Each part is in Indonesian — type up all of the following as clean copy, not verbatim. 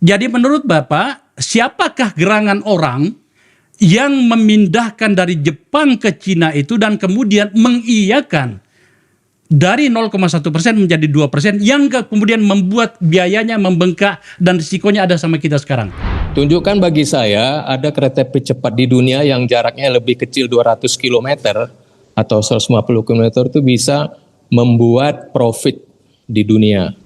Jadi menurut Bapak, siapakah gerangan orang yang memindahkan dari Jepang ke Cina itu dan kemudian mengiyakan dari 0,1% menjadi 2% yang kemudian membuat biayanya membengkak dan risikonya ada sama kita sekarang? Tunjukkan bagi saya ada kereta api cepat di dunia yang jaraknya lebih kecil 200 km atau 150 km itu bisa membuat profit di dunia.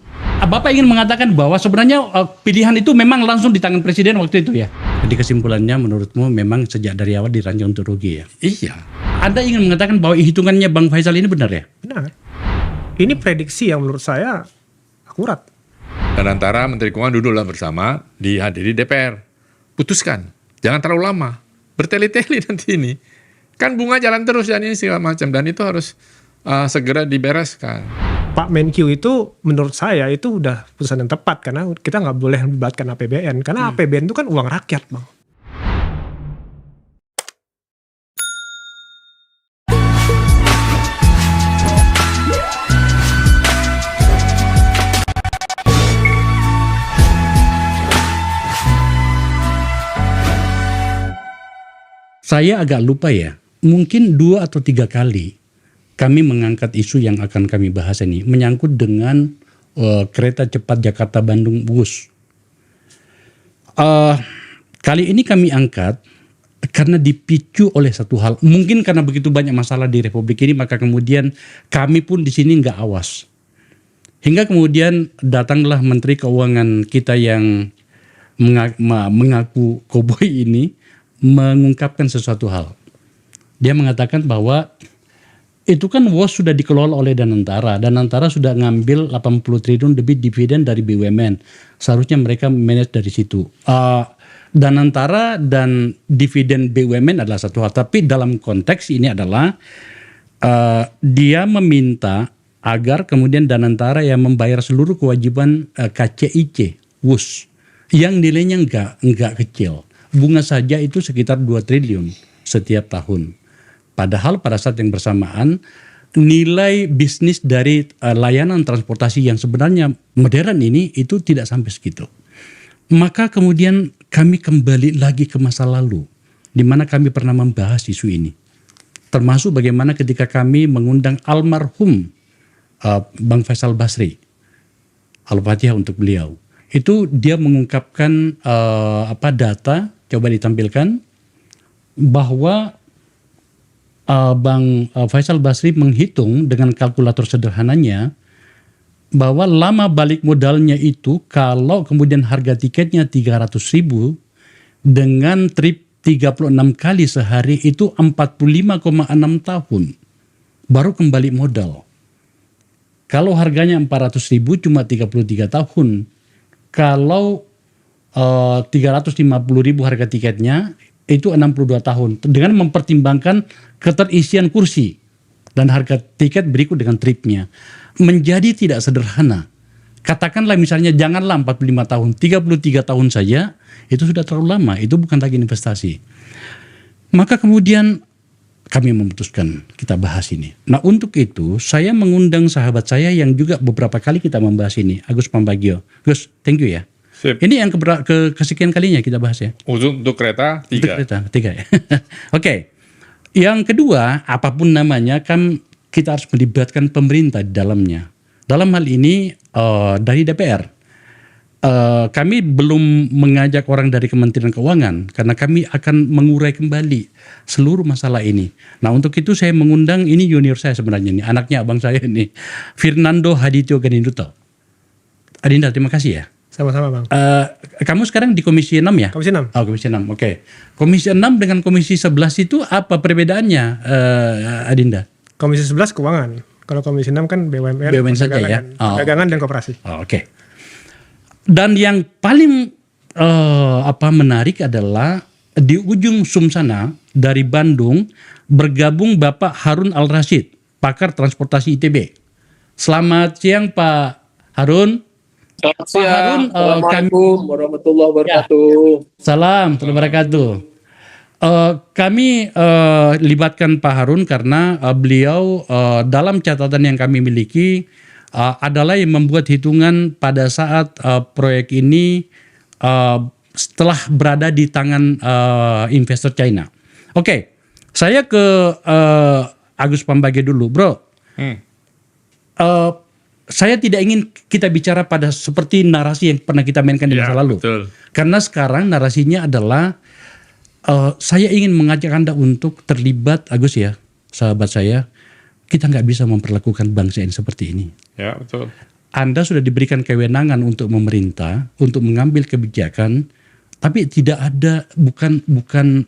Bapak ingin mengatakan bahwa sebenarnya pilihan itu memang langsung di tangan presiden waktu itu ya? Jadi kesimpulannya menurutmu memang sejak dari awal dirancang untuk rugi ya? Iya. Anda ingin mengatakan bahwa hitungannya Bang Faisal ini benar ya? Benar. Ini prediksi yang menurut saya akurat. Dan antara Menteri Keuangan duduklah bersama, dihadiri DPR. Putuskan, jangan terlalu lama, bertele-tele nanti ini. Kan bunga jalan terus dan ini segala macam, dan itu harus segera dibereskan. Pak Menkyu itu menurut saya itu udah putusan yang tepat karena kita nggak boleh melibatkan APBN karena APBN itu kan uang rakyat, Bang. Saya agak lupa ya, mungkin 2 atau 3 kali kami mengangkat isu yang akan kami bahas ini menyangkut dengan kereta cepat Jakarta-Bandung WUS. Kali ini kami angkat karena dipicu oleh satu hal. Mungkin karena begitu banyak masalah di Republik ini, maka kemudian kami pun di sini nggak awas. Hingga kemudian datanglah Menteri Keuangan kita yang mengaku koboi ini mengungkapkan sesuatu hal. Dia mengatakan bahwa itu kan WOS sudah dikelola oleh Danantara. Danantara sudah ngambil 80 triliun lebih dividen dari BUMN. Seharusnya mereka manage dari situ. Danantara dan dividen BUMN adalah satu hal. Tapi dalam konteks ini adalah dia meminta agar kemudian Danantara yang membayar seluruh kewajiban KCIC WUS yang nilainya enggak kecil. Bunga saja itu sekitar 2 triliun setiap tahun. Padahal pada saat yang bersamaan nilai bisnis dari layanan transportasi yang sebenarnya modern ini itu tidak sampai segitu. Maka kemudian kami kembali lagi ke masa lalu di mana kami pernah membahas isu ini. Termasuk bagaimana ketika kami mengundang almarhum Bang Faisal Basri. Al-Fatihah untuk beliau. Itu dia mengungkapkan data, coba ditampilkan, bahwa Bang Faisal Basri menghitung dengan kalkulator sederhananya bahwa lama balik modalnya itu kalau kemudian harga tiketnya 300.000 dengan trip 36 kali sehari itu 45,6 tahun baru kembali modal. Kalau harganya 400.000 cuma 33 tahun. Kalau 350.000 harga tiketnya itu 62 tahun dengan mempertimbangkan keterisian kursi dan harga tiket berikut dengan tripnya. Menjadi tidak sederhana. Katakanlah misalnya janganlah 45 tahun, 33 tahun saja itu sudah terlalu lama, itu bukan lagi investasi. Maka kemudian kami memutuskan kita bahas ini. Nah untuk itu saya mengundang sahabat saya yang juga beberapa kali kita membahas ini, Agus Pambagio. Gus, thank you ya. Sip. Ini yang kesekian kalinya kita bahas ya. Untuk kereta 3. Untuk kereta 3 ya. Oke. Yang kedua, apapun namanya kan kita harus melibatkan pemerintah di dalamnya. Dalam hal ini dari DPR. Kami belum mengajak orang dari Kementerian Keuangan karena kami akan mengurai kembali seluruh masalah ini. Nah untuk itu saya mengundang, ini junior saya sebenarnya ini, anaknya abang saya ini, Fernando Hadityo Ganinduto. Adinda, terima kasih ya. Sama-sama, Bang. Kamu sekarang di Komisi 6 ya? Komisi 6. Oh, Komisi 6, oke. Komisi 6 dengan Komisi 11 itu apa perbedaannya, Adinda? Komisi 11 keuangan. Kalau Komisi 6 kan BUMN, BUMN saja ya? perdagangan dan koperasi. Oke. Dan yang paling menarik adalah di ujung sana dari Bandung bergabung Bapak Harun Al-Rashid, pakar transportasi ITB. Selamat siang Pak Harun. Selamat siang. Harun, Assalamualaikum warahmatullahi wabarakatuh. Salam, wabarakatuh. Kami libatkan Pak Harun karena beliau dalam catatan yang kami miliki adalah yang membuat hitungan pada saat proyek ini setelah berada di tangan investor China. Oke, saya ke Agus Pambage dulu, bro. Saya tidak ingin kita bicara pada seperti narasi yang pernah kita mainkan di masa lalu. Betul. Karena sekarang narasinya adalah saya ingin mengajak Anda untuk terlibat, Agus ya, sahabat saya. Kita nggak bisa memperlakukan bangsa ini seperti ini. Ya, betul. Anda sudah diberikan kewenangan untuk memerintah, untuk mengambil kebijakan, tapi tidak ada, bukan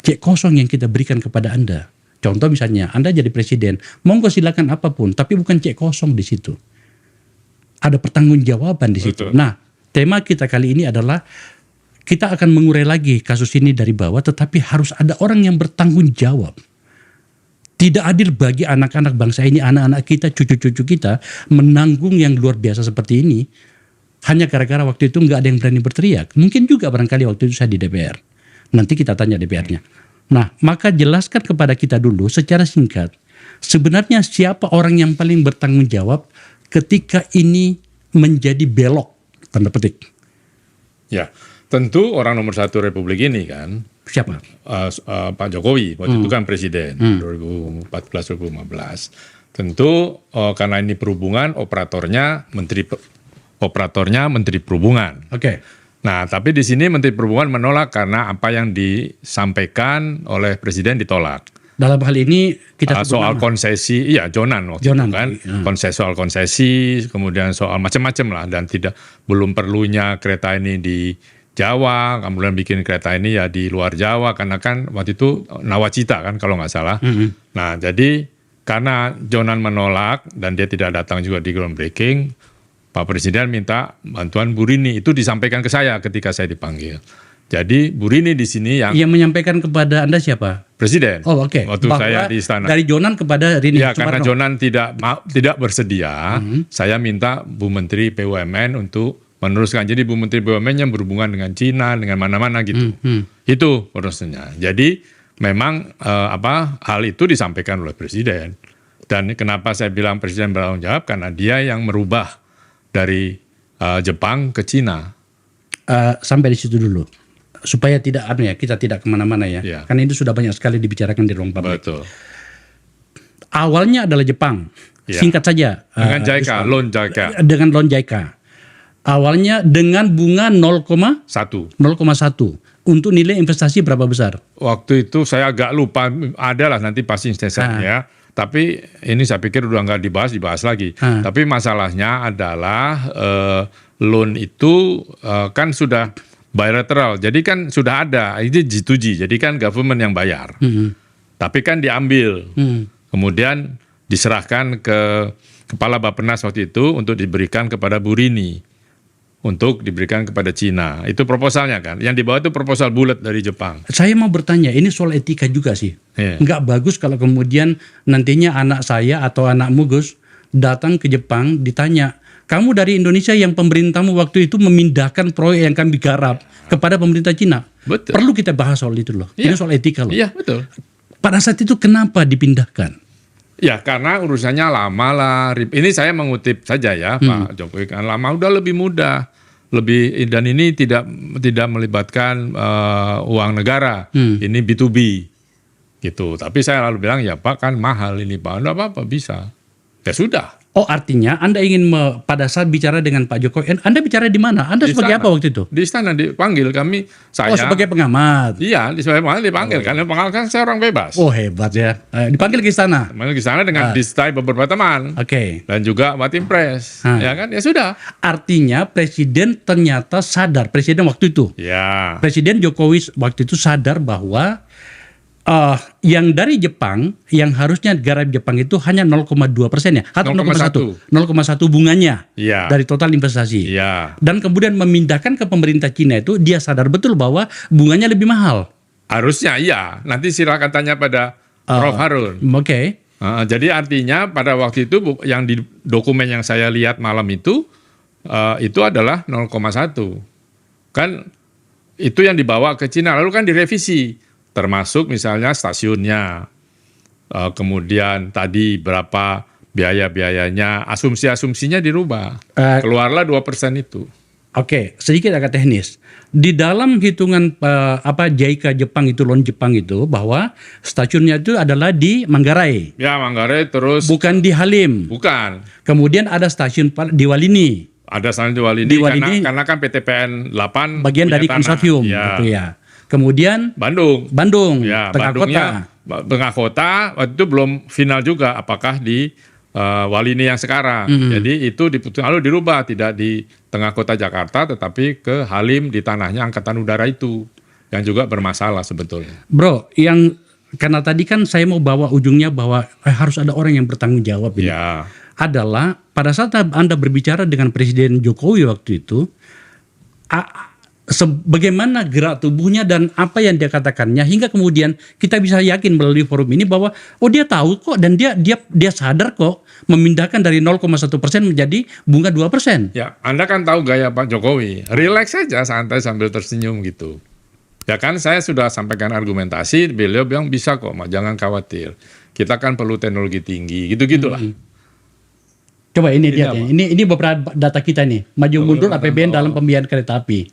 cek kosong yang kita berikan kepada Anda. Contoh misalnya, Anda jadi presiden, monggo silakan apapun, tapi bukan cek kosong di situ. Ada pertanggungjawaban di situ. Betul. Nah, tema kita kali ini adalah kita akan mengurai lagi kasus ini dari bawah, tetapi harus ada orang yang bertanggung jawab. Tidak adil bagi anak-anak bangsa ini, anak-anak kita, cucu-cucu kita menanggung yang luar biasa seperti ini hanya gara-gara waktu itu nggak ada yang berani berteriak. Mungkin juga barangkali waktu itu saya di DPR. Nanti kita tanya DPR-nya. Nah, maka jelaskan kepada kita dulu secara singkat, sebenarnya siapa orang yang paling bertanggung jawab ketika ini menjadi belok, tanda petik. Ya, tentu orang nomor 1 Republik ini kan Siapa? Pak Jokowi waktu itu kan presiden 2014-2015. Tentu karena ini perhubungan, operatornya Menteri Perhubungan. Oke. Nah, tapi di sini Menteri Perhubungan menolak karena apa yang disampaikan oleh presiden ditolak. Dalam hal ini kita sebut Soal nama. konsesi, iya Jonan waktu Jonan, itu kan, iya. soal konsesi, kemudian soal macam-macam lah, dan belum perlunya kereta ini di Jawa, kemudian bikin kereta ini ya di luar Jawa, karena kan waktu itu Nawacita kan kalau nggak salah. Nah, jadi karena Jonan menolak dan dia tidak datang juga di groundbreaking, Pak Presiden minta bantuan Bu Rini, itu disampaikan ke saya ketika saya dipanggil. Jadi Bu Rini di sini yang menyampaikan kepada Anda siapa? Presiden. Oh, oke. Waktu Bahwa saya di istana. Dari Jonan kepada Rini Ya, Sumarno. karena Jonan tidak bersedia, saya minta Bu Menteri BUMN untuk meneruskan. Jadi Bu Menteri BUMN yang berhubungan dengan Cina, dengan mana-mana gitu. Itu urusannya. Jadi memang hal itu disampaikan oleh Presiden. Dan kenapa saya bilang Presiden bertanggung jawab? Karena dia yang merubah dari Jepang ke Cina. Sampai di situ dulu. Supaya kita tidak kemana-mana ya. Ya. Karena itu sudah banyak sekali dibicarakan di ruang publik. Betul. Awalnya adalah Jepang. Ya. Singkat saja. Dengan JICA, Gus, loan JICA. Dengan loan JICA. Awalnya dengan bunga 0,1 untuk nilai investasi berapa besar? Waktu itu saya agak lupa, adalah nanti pasti instansinya. Tapi ini saya pikir udah nggak dibahas lagi. Tapi masalahnya adalah loan itu kan sudah bilateral, jadi kan sudah ada, ini G2G, jadi kan government yang bayar. Tapi kan diambil, kemudian diserahkan ke Kepala Bappenas waktu itu untuk diberikan kepada Bu Rini, untuk diberikan kepada Cina. Itu proposalnya kan, yang dibawa itu proposal bulat dari Jepang. Saya mau bertanya, ini soal etika juga sih. Nggak bagus kalau kemudian nantinya anak saya atau anakmu Gus datang ke Jepang ditanya, kamu dari Indonesia yang pemerintahmu waktu itu memindahkan proyek yang kami garap kepada pemerintah Cina. Betul. Perlu kita bahas soal itu loh. Ini soal etika loh. Iya, betul. Pada saat itu kenapa dipindahkan? Ya karena urusannya lama lah. Ini saya mengutip saja ya Pak Jokowi, kan lama, udah lebih mudah. Dan ini tidak melibatkan uang negara. Ini B2B gitu. Tapi saya lalu bilang ya Pak, kan mahal ini Pak. Enggak apa-apa, bisa. Ya sudah. Oh, artinya Anda ingin pada saat bicara dengan Pak Jokowi, Anda bicara di mana? Anda Di sebagai istana. apa waktu itu? Di istana dipanggil saya. Oh, sebagai pengamat. Iya, dipanggil kan. Pengamat kan saya orang bebas. Oh, hebat ya. Dipanggil ke istana. Dipanggil ke sana dengan disertai beberapa teman. Oke. Dan juga Watim Pres. Ya kan? Ya sudah. Artinya Presiden ternyata sadar, Presiden waktu itu. Ya. Presiden Jokowi waktu itu sadar bahwa yang dari Jepang, yang harusnya garap Jepang itu hanya 0,2% ya, atau 0,1 bunganya Iya. dari total investasi. Iya. Dan kemudian memindahkan ke pemerintah Cina itu, dia sadar betul bahwa bunganya lebih mahal. Harusnya iya. Nanti silakan tanya pada Prof. Harun. Oke. Jadi artinya pada waktu itu yang di dokumen yang saya lihat malam itu adalah 0,1. Kan itu yang dibawa ke Cina, lalu kan direvisi. Termasuk misalnya stasiunnya, kemudian tadi berapa biaya-biayanya, asumsi-asumsinya dirubah. Keluarlah 2% itu. Oke, sedikit agak teknis. Di dalam hitungan JICA Jepang itu, loan Jepang itu, bahwa stasiunnya itu adalah di Manggarai, Ya, Manggarai terus bukan di Halim. bukan. Kemudian ada stasiun di Walini, Ada stasiun di Walini, Di Walini, karena kan PTPN 8 bagian punya dari tanah. konsorsium, Ya. gitu ya. Kemudian Bandung, Ya, tengah Bandungnya kota. tengah kota waktu itu belum final juga apakah di Walini yang sekarang. Jadi itu diputuskan lalu dirubah, tidak di tengah kota Jakarta tetapi ke Halim di tanahnya Angkatan Udara itu yang juga bermasalah sebetulnya. Bro, karena tadi kan saya mau bawa ujungnya bahwa harus ada orang yang bertanggung jawab ini. Ya. Adalah pada saat Anda berbicara dengan Presiden Jokowi waktu itu, bagaimana gerak tubuhnya dan apa yang dia katakannya hingga kemudian kita bisa yakin melalui forum ini bahwa dia tahu kok dan dia sadar kok memindahkan dari 0,1% menjadi bunga 2%. Ya, Anda kan tahu gaya Pak Jokowi, relax saja santai sambil tersenyum gitu. Ya kan saya sudah sampaikan argumentasi, beliau bilang bisa kok, jangan khawatir. Kita kan perlu teknologi tinggi, gitu-gitulah. Coba ini lihat apa? ya. Ini beberapa data kita nih. Maju mundur APBN dalam pembiayaan kereta api.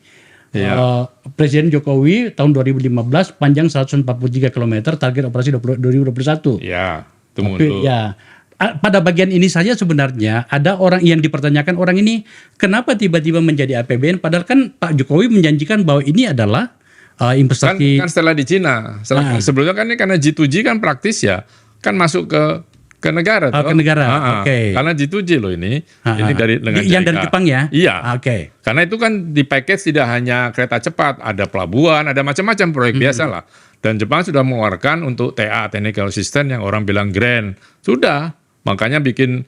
Iya. Presiden Jokowi tahun 2015 panjang 143 km, target operasi 2021. Ya, itu Tapi mundur. ya pada bagian ini saja sebenarnya ada orang yang dipertanyakan, orang ini kenapa tiba-tiba menjadi APBN padahal kan Pak Jokowi menjanjikan bahwa ini adalah investasi. Kan setelah di Cina, sebelumnya kan ini karena G2G kan praktis ya, kan masuk ke negara. Ke negara, oke. Karena G2G loh ini dengan yang dari JICA. Jepang ya? Iya. Oke. Karena itu kan di package tidak hanya kereta cepat, ada pelabuhan, ada macam-macam proyek biasa lah. Dan Jepang sudah mengeluarkan untuk TA, Technical Assistance yang orang bilang grand. Sudah, makanya bikin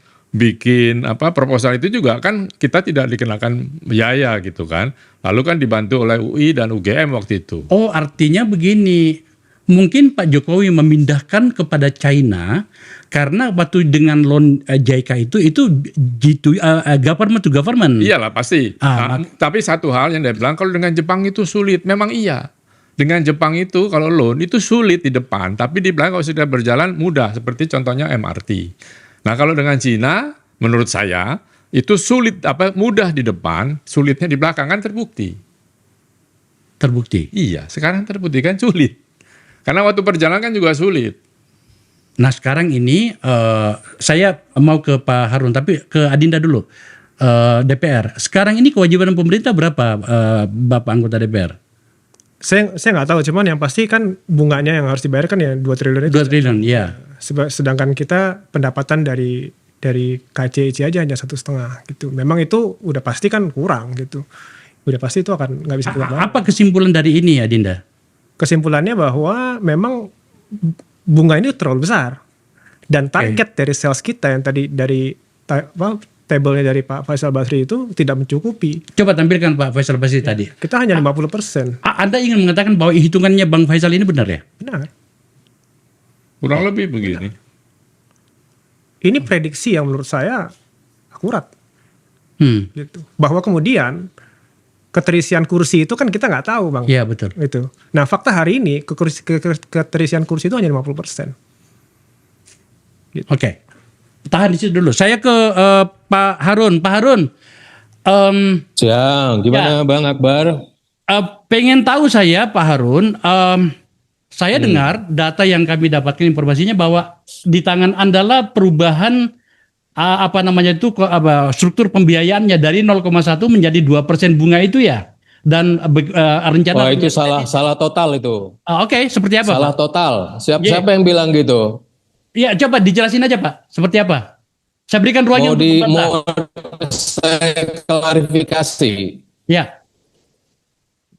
proposal itu juga kan kita tidak dikenakan biaya gitu kan. Lalu kan dibantu oleh UI dan UGM waktu itu. Oh, artinya begini. Mungkin Pak Jokowi memindahkan kepada China karena waktu dengan loan JICA itu government to government. Iyalah pasti. Tapi satu hal yang dia bilang kalau dengan Jepang itu sulit. Memang iya. Dengan Jepang itu kalau loan itu sulit di depan, tapi di belakang kalau sudah berjalan mudah. Seperti contohnya MRT. Nah kalau dengan Cina, menurut saya itu sulit mudah di depan, sulitnya di belakang kan terbukti. Terbukti. Iya, sekarang terbukti kan sulit. Karena waktu perjalanan kan juga sulit. Nah sekarang ini saya mau ke Pak Harun, tapi ke Adinda dulu. DPR. Sekarang ini kewajiban pemerintah berapa, Bapak anggota DPR? Saya nggak tahu, cuman yang pasti kan bunganya yang harus dibayarkan ya 2 triliun itu. 2 triliun, ya. Sedangkan kita pendapatan dari KCIC aja hanya 1,5 gitu. Memang itu udah pasti kan kurang gitu. Udah pasti itu akan nggak bisa kita bayar. Apa kesimpulan dari ini, Adinda? Kesimpulannya bahwa memang bunga ini terlalu besar dan target dari sales kita yang tadi dari tabelnya dari Pak Faisal Basri itu tidak mencukupi. Coba tampilkan Pak Faisal Basri tadi. Kita hanya 50%. Anda ingin mengatakan bahwa hitungannya Bang Faisal ini benar ya? Benar. Kurang lebih begini. Ini prediksi yang menurut saya akurat. Gitu. Bahwa kemudian keterisian kursi itu kan kita nggak tahu, Bang. Iya, betul. Itu. Nah, fakta hari ini keterisian kursi itu hanya 50%. Gitu. Oke. Tahan di situ dulu. Saya ke Pak Harun. Pak Harun. Siang, gimana Bang Akbar? Pengen tahu saya Pak Harun. Saya dengar data yang kami dapatkan informasinya bahwa di tangan Anda lah perubahan struktur pembiayaannya dari 0,1 menjadi 2% bunga itu ya. Dan rencana. Wah, itu salah total itu. Oke, seperti apa? Salah Pak? total. Siapa yang bilang gitu? Iya, coba dijelasin aja Pak. Seperti apa? Saya berikan ruangnya untuk membantah. Mau saya klarifikasi. Ya.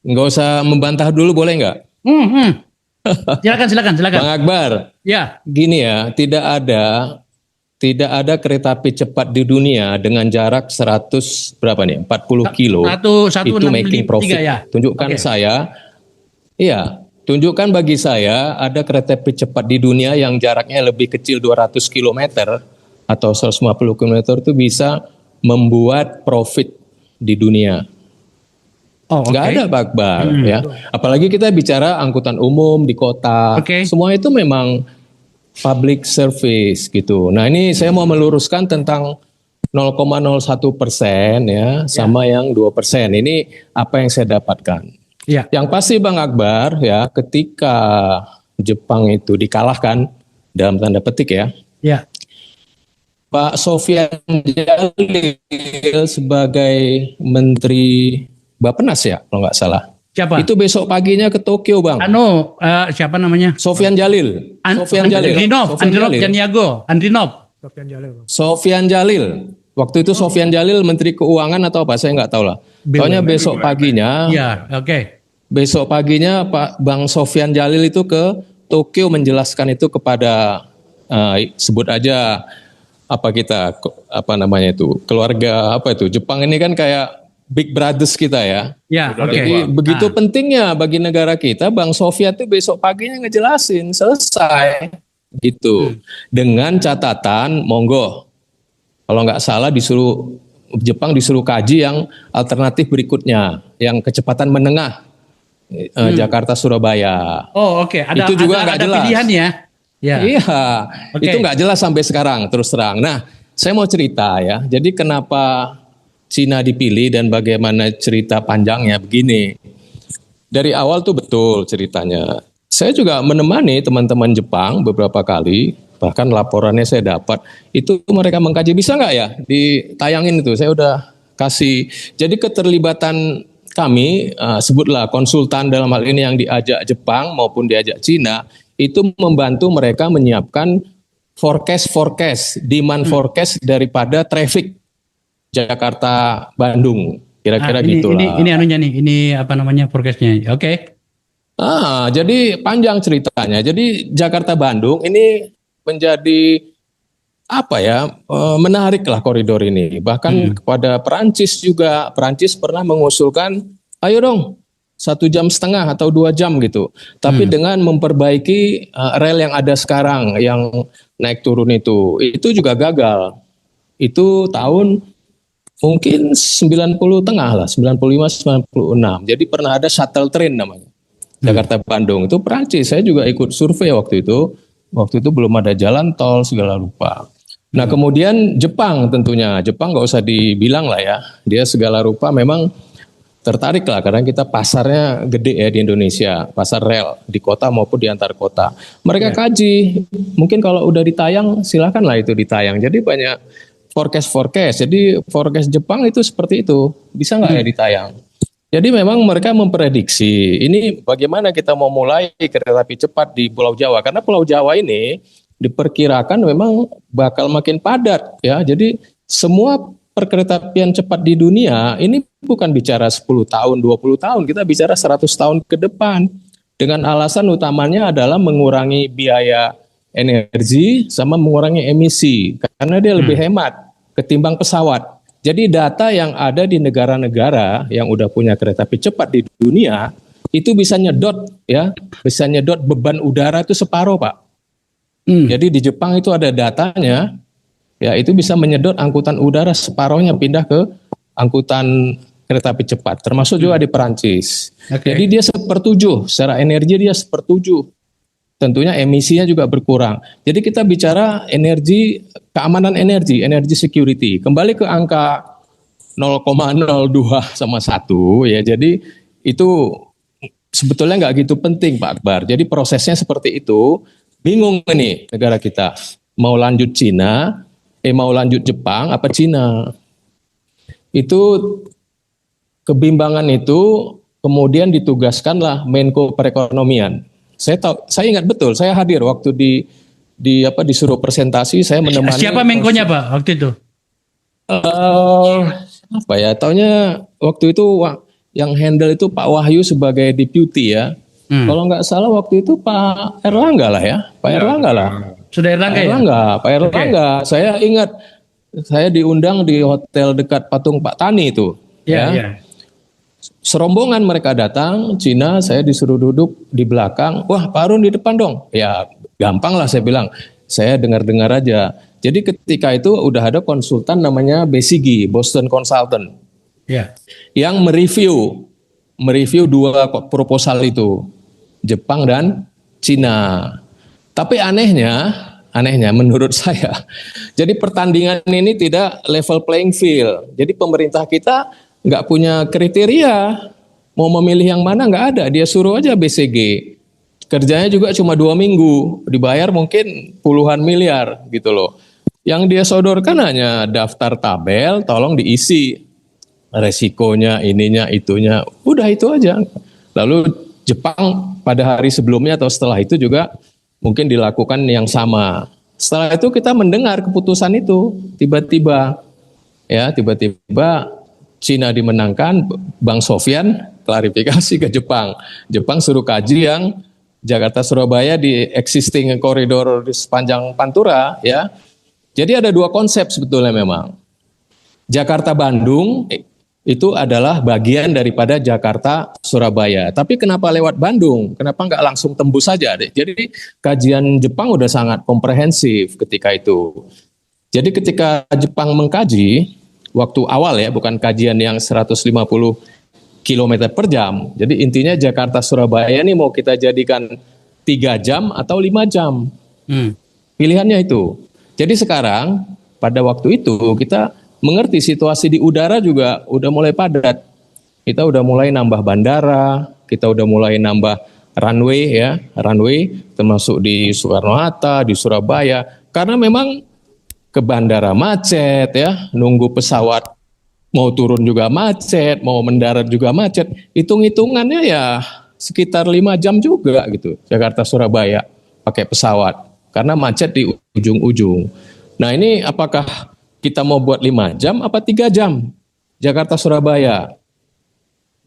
Nggak usah membantah dulu, boleh nggak? Silakan. Bang Akbar. Ya. Gini ya, tidak ada kereta api cepat di dunia dengan jarak 40 kilo. Itu making profit. Ya. Tunjukkan tunjukkan bagi saya ada kereta api cepat di dunia yang jaraknya lebih kecil 200 km atau 150 km itu bisa membuat profit di dunia. Nggak ada Pak Akbar ya. Apalagi kita bicara angkutan umum di kota. Semua itu memang public service gitu. Nah ini saya mau meluruskan tentang 0,01% ya, sama yang 2%. Ini apa yang saya dapatkan. Ya. Yang pasti Bang Akbar ya, ketika Jepang itu dikalahkan dalam tanda petik ya, Ya. Pak Sofyan Jalil sebagai Menteri Bappenas ya, kalau nggak salah. Siapa? Itu besok paginya ke Tokyo Bang. Siapa namanya? Sofyan Jalil. Sofyan Jalil. Andrinov Janiago. Andrinov. Sofyan Jalil. Sofyan Jalil. Waktu itu Sofyan Jalil Menteri Keuangan atau apa, saya nggak tahu lah. Soalnya besok paginya, Iya, oke. besok paginya Pak Bang Sofyan Jalil itu ke Tokyo menjelaskan itu kepada sebut aja keluarga Jepang ini kan kayak big brothers kita ya. Ya, oke. Jadi begitu pentingnya bagi negara kita, Bang Sofyan itu besok paginya ngejelasin selesai gitu. Dengan catatan monggo kalau nggak salah Jepang disuruh kaji yang alternatif berikutnya, yang kecepatan menengah Jakarta Surabaya. Oh, oke. Itu juga nggak jelas. Pilihan ya. Ya. Iya, Oke. itu nggak jelas sampai sekarang terus terang. Nah, saya mau cerita ya. Jadi kenapa Cina dipilih dan bagaimana cerita panjangnya begini. Dari awal tuh betul ceritanya. Saya juga menemani teman-teman Jepang beberapa kali, bahkan laporannya saya dapat. Itu mereka mengkaji, bisa nggak ya ditayangin itu. Saya udah kasih. Jadi keterlibatan kami, sebutlah konsultan dalam hal ini yang diajak Jepang maupun diajak Cina, itu membantu mereka menyiapkan forecast, demand forecast daripada traffic Jakarta Bandung, kira-kira gitulah. Ini anunya nih, ini apa namanya forecastnya? Oke. Jadi panjang ceritanya. Jadi Jakarta Bandung ini menjadi menarik lah koridor ini. Bahkan kepada Perancis juga, Perancis pernah mengusulkan, ayo dong 1,5 jam atau 2 jam gitu. Tapi dengan memperbaiki rel yang ada sekarang, yang naik turun itu juga gagal. Itu tahun mungkin 90 tengah lah, 95-96. Jadi pernah ada shuttle train namanya. Jakarta Bandung itu Perancis. Saya juga ikut survei waktu itu. Waktu itu belum ada jalan tol segala rupa. Nah kemudian Jepang tentunya. Jepang nggak usah dibilang lah ya. Dia segala rupa memang tertarik lah karena kita pasarnya gede ya di Indonesia. Pasar rel di kota maupun di antar kota. Mereka kaji. Mungkin kalau udah ditayang silakan lah itu ditayang. Jadi banyak forecast. Jadi forecast Jepang itu seperti itu. Bisa nggak ya ditayang? Jadi memang mereka memprediksi ini bagaimana kita mau mulai kereta api cepat di Pulau Jawa. Karena Pulau Jawa ini diperkirakan memang bakal makin padat ya. Jadi semua perkeretaapian cepat di dunia ini bukan bicara 10 tahun, 20 tahun. Kita bicara 100 tahun ke depan. Dengan alasan utamanya adalah mengurangi biaya energi sama mengurangi emisi. Karena dia lebih hemat ketimbang pesawat. Jadi data yang ada di negara-negara yang udah punya kereta api cepat di dunia itu bisa nyedot beban udara itu separuh Pak. Jadi di Jepang itu ada datanya, ya itu bisa menyedot angkutan udara separuhnya pindah ke angkutan kereta api cepat, termasuk juga di Perancis. Jadi dia 1/7, secara energi dia 1/7. Tentunya emisinya juga berkurang. Jadi kita bicara energi, keamanan energi security. Kembali ke angka 0,02 sama 1 ya. Jadi itu sebetulnya nggak gitu penting Pak Akbar. Jadi prosesnya seperti itu. Bingung nih negara kita. Mau lanjut Cina, mau lanjut Jepang apa Cina. Itu kebimbangan itu kemudian ditugaskanlah Menko Perekonomian. Saya ingat betul, saya hadir waktu disuruh presentasi, saya menemani. Siapa Menkonya Pak waktu itu? Taunya waktu itu yang handle itu Pak Wahyu sebagai deputy ya. Kalau nggak salah waktu itu Pak Erlangga lah ya, Pak Erlangga lah. Sudah Erlangga. Pak Erlangga. Saya ingat, saya diundang di hotel dekat patung Pak Tani itu. Ya. Serombongan mereka datang, Cina, saya disuruh duduk di belakang. Wah, Pak Arun di depan dong. Ya, gampang lah saya bilang. Saya dengar-dengar aja. Jadi ketika itu udah ada konsultan namanya BCG, Boston Consultant. Ya. Yang mereview 2 proposal itu. Jepang dan Cina. Tapi anehnya, anehnya menurut saya. Jadi pertandingan ini tidak level playing field. Jadi pemerintah kita nggak punya kriteria mau memilih yang mana, nggak ada. Dia suruh aja BCG. Kerjanya juga cuma 2 minggu, dibayar mungkin puluhan miliar gitu loh. Yang dia sodorkan hanya daftar tabel, tolong diisi resikonya, ininya, itunya, udah itu aja. Lalu Jepang pada hari sebelumnya atau setelah itu juga mungkin dilakukan yang sama. Setelah itu kita mendengar keputusan itu, tiba-tiba Cina dimenangkan, Bang Sofyan klarifikasi ke Jepang. Jepang suruh kaji yang Jakarta Surabaya di existing koridor di sepanjang Pantura, ya. Jadi ada 2 konsep sebetulnya memang. Jakarta Bandung itu adalah bagian daripada Jakarta Surabaya. Tapi kenapa lewat Bandung? Kenapa nggak langsung tembus saja? Jadi kajian Jepang udah sangat komprehensif ketika itu. Jadi ketika Jepang mengkaji, waktu awal ya, bukan kajian yang 150 km per jam. Jadi intinya Jakarta Surabaya ini mau kita jadikan 3 jam atau 5 jam. Pilihannya itu. Jadi sekarang pada waktu itu kita mengerti situasi di udara juga udah mulai padat. Kita udah mulai nambah bandara, kita udah mulai nambah runway termasuk di Soekarno-Hatta, di Surabaya. Karena memang ke bandara macet ya, nunggu pesawat mau turun juga macet, mau mendarat juga macet. Hitung-hitungannya ya sekitar 5 jam juga gitu, Jakarta Surabaya pakai pesawat. Karena macet di ujung-ujung. Nah ini apakah kita mau buat 5 jam apa 3 jam Jakarta Surabaya?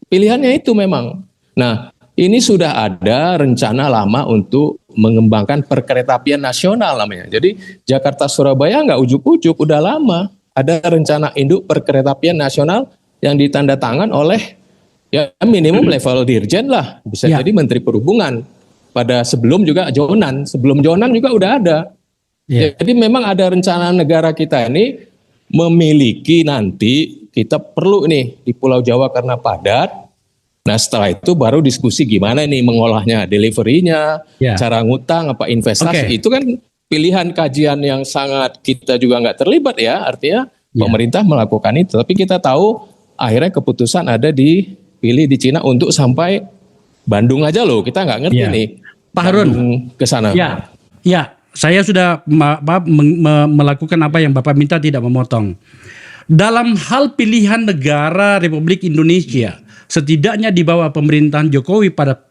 Pilihannya itu memang. Nah, ini sudah ada rencana lama untuk mengembangkan perkeretaapian nasional namanya. Jadi Jakarta Surabaya nggak ujuk-ujuk, udah lama ada rencana induk perkeretaapian nasional yang ditandatangan oleh ya minimum level dirjen lah, bisa jadi Menteri Perhubungan. Pada sebelum Jonan juga udah ada. Jadi memang ada rencana negara kita ini memiliki nanti, kita perlu nih di Pulau Jawa karena padat. Nah setelah itu baru diskusi gimana nih mengolahnya, deliverynya, cara ngutang, apa investasi. Itu kan pilihan kajian yang sangat kita juga nggak terlibat ya, artinya pemerintah melakukan itu. Tapi kita tahu akhirnya keputusan ada dipilih di Cina untuk sampai Bandung aja loh, kita nggak ngerti nih. Pak Harun, ke sana. Ya, saya sudah melakukan apa yang Bapak minta, tidak memotong. Dalam hal pilihan negara Republik Indonesia, setidaknya di bawah pemerintahan Jokowi pada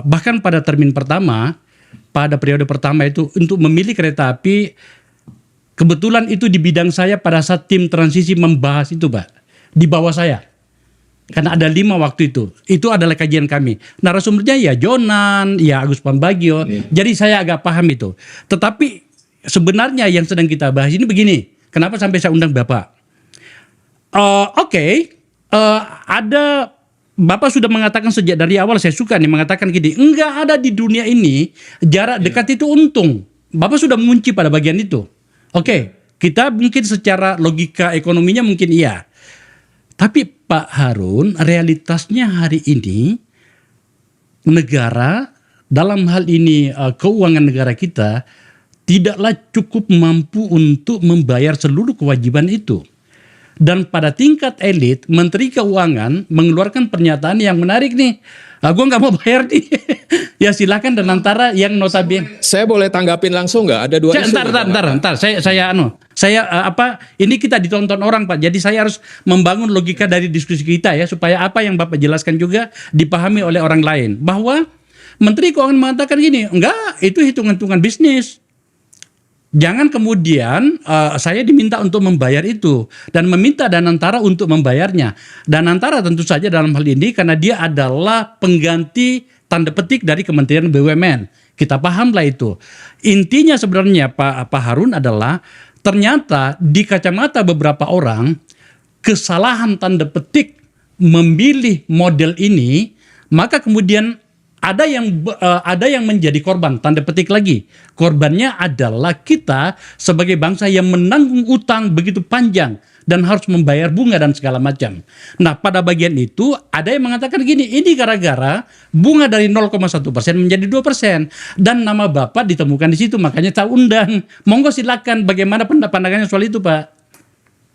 bahkan pada termin pertama, pada periode pertama itu untuk memilih kereta api, kebetulan itu di bidang saya pada saat tim transisi membahas itu, Pak, di bawah saya. Karena ada 5 waktu itu. Itu adalah kajian kami. Narasumbernya ya Jonan, ya Agus Pambagio. Jadi saya agak paham itu. Tetapi sebenarnya yang sedang kita bahas ini begini. Kenapa sampai saya undang Bapak? Ada Bapak sudah mengatakan sejak dari awal, saya suka nih mengatakan gini. Enggak ada di dunia ini jarak dekat itu untung. Bapak sudah mengunci pada bagian itu. Kita mungkin secara logika ekonominya mungkin iya. Tapi Pak Harun, realitasnya hari ini negara dalam hal ini keuangan negara kita tidaklah cukup mampu untuk membayar seluruh kewajiban itu. Dan pada tingkat elit, Menteri Keuangan mengeluarkan pernyataan yang menarik nih. Gue nggak mau bayar nih. Ya silakan, dan antara yang notabene. Saya boleh tanggapin langsung nggak? Ada 2 isu. Ntar. Ini kita ditonton orang, Pak. Jadi saya harus membangun logika dari diskusi kita ya, supaya apa yang Bapak jelaskan juga dipahami oleh orang lain. Bahwa Menteri Keuangan mengatakan gini, enggak, itu hitung-hitungan bisnis. Jangan kemudian saya diminta untuk membayar itu dan meminta Danantara untuk membayarnya. Danantara tentu saja dalam hal ini karena dia adalah pengganti tanda petik dari Kementerian BUMN. Kita pahamlah itu. Intinya sebenarnya Pak Harun adalah ternyata di kacamata beberapa orang kesalahan tanda petik memilih model ini, maka kemudian ada yang menjadi korban, tanda petik lagi. Korbannya adalah kita sebagai bangsa yang menanggung utang begitu panjang dan harus membayar bunga dan segala macam. Nah, pada bagian itu ada yang mengatakan gini, ini gara-gara bunga dari 0,1% menjadi 2% dan nama Bapak ditemukan di situ, makanya saya undang. Monggo silakan, bagaimana pandangannya soal itu, Pak?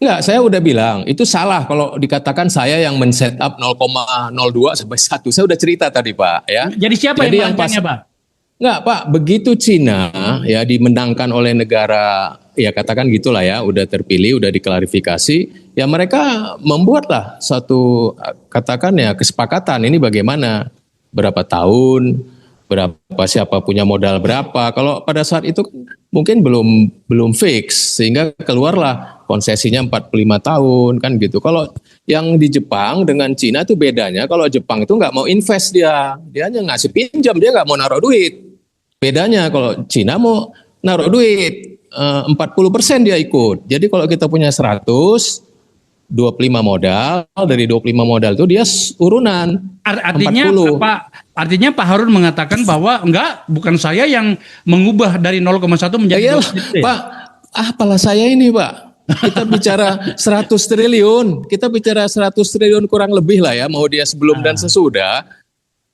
Enggak, saya udah bilang, itu salah kalau dikatakan saya yang men-set up 0,02 sampai 1. Saya udah cerita tadi, Pak, ya. Jadi siapa Jadi yang merancangnya, Pak? Enggak, Pak, begitu Cina ya dimenangkan oleh negara, ya katakan gitulah ya, udah terpilih, udah diklarifikasi, ya mereka membuatlah satu, katakan ya, kesepakatan ini bagaimana, berapa tahun, berapa, siapa punya modal berapa. Kalau pada saat itu mungkin belum fix, sehingga keluarlah konsesinya 45 tahun kan gitu. Kalau yang di Jepang dengan Cina itu bedanya, kalau Jepang itu nggak mau invest dia hanya ngasih pinjam, dia nggak mau naruh duit. Bedanya kalau Cina mau naruh duit, 40% dia ikut. Jadi kalau kita punya 100, 25 modal, dari 25 modal itu dia urunan. Artinya Pak Harun mengatakan bahwa bukan saya yang mengubah dari 0,1 menjadi 2%. Pak, apalah saya ini, Pak. Kita bicara 100 triliun, kita bicara 100 triliun kurang lebih lah ya, mau dia sebelum dan sesudah.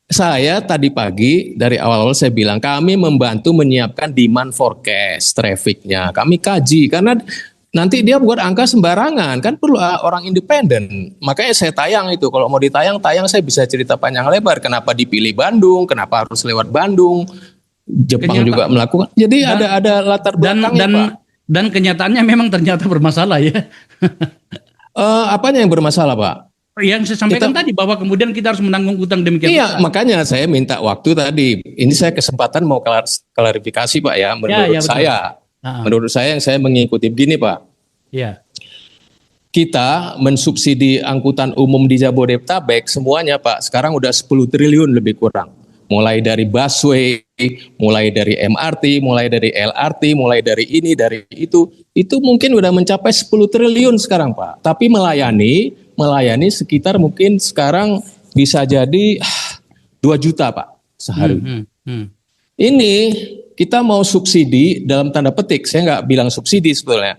Saya tadi pagi dari awal-awal saya bilang kami membantu menyiapkan demand forecast trafficnya. Kami kaji karena nanti dia buat angka sembarangan, kan perlu orang independen. Makanya saya tayang itu, kalau mau ditayang saya bisa cerita panjang lebar. Kenapa dipilih Bandung, kenapa harus lewat Bandung, Jepang juga melakukan. Jadi ada latar belakangnya, Pak. Dan kenyataannya memang ternyata bermasalah ya. Apanya yang bermasalah, Pak? Yang saya sampaikan tadi bahwa kemudian kita harus menanggung utang demikian. Iya, makanya saya minta waktu tadi. Ini saya kesempatan mau klarifikasi, Pak ya. Menurut saya yang saya mengikuti begini, Pak. Iya. Kita mensubsidi angkutan umum di Jabodetabek semuanya, Pak. Sekarang udah 10 triliun lebih kurang. Mulai dari busway, mulai dari MRT, mulai dari LRT, mulai dari ini, dari itu mungkin udah mencapai 10 triliun sekarang, Pak. Tapi melayani sekitar mungkin sekarang bisa jadi 2 juta, Pak, sehari. Ini kita mau subsidi dalam tanda petik, saya nggak bilang subsidi sebetulnya.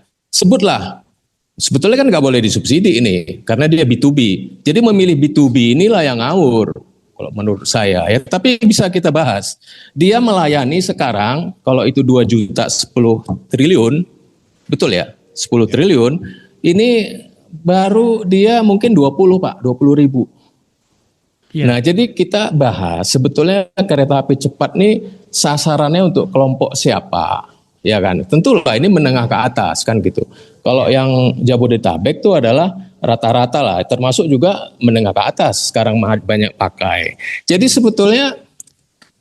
Sebetulnya kan nggak boleh disubsidi ini, karena dia B2B. Jadi memilih B2B inilah yang ngawur. Kalau menurut saya ya, tapi bisa kita bahas. Dia melayani sekarang kalau itu 2 juta 10 triliun, betul ya? 10 triliun, ini baru dia mungkin 20, Pak, 20.000. Ya. Nah, jadi kita bahas sebetulnya kereta api cepat nih sasarannya untuk kelompok siapa? Ya kan? Tentulah ini menengah ke atas kan gitu. Kalau yang Jabodetabek itu adalah rata-rata lah, termasuk juga menengah ke atas, sekarang banyak pakai. Jadi sebetulnya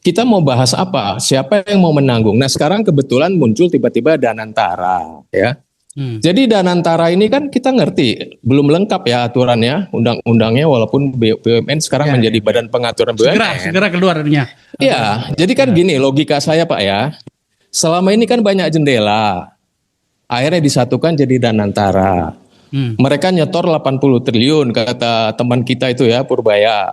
kita mau bahas apa? Siapa yang mau menanggung? Nah sekarang kebetulan muncul tiba-tiba Danantara, ya. Jadi Danantara ini kan kita ngerti, belum lengkap ya aturannya, undang-undangnya, walaupun BUMN sekarang menjadi badan pengaturan BUMN. Segera keluarnya. Iya, jadi kan gini logika saya, Pak ya. Selama ini kan banyak jendela, akhirnya disatukan jadi Danantara. Mereka nyetor 80 triliun kata teman kita itu ya, Purbaya.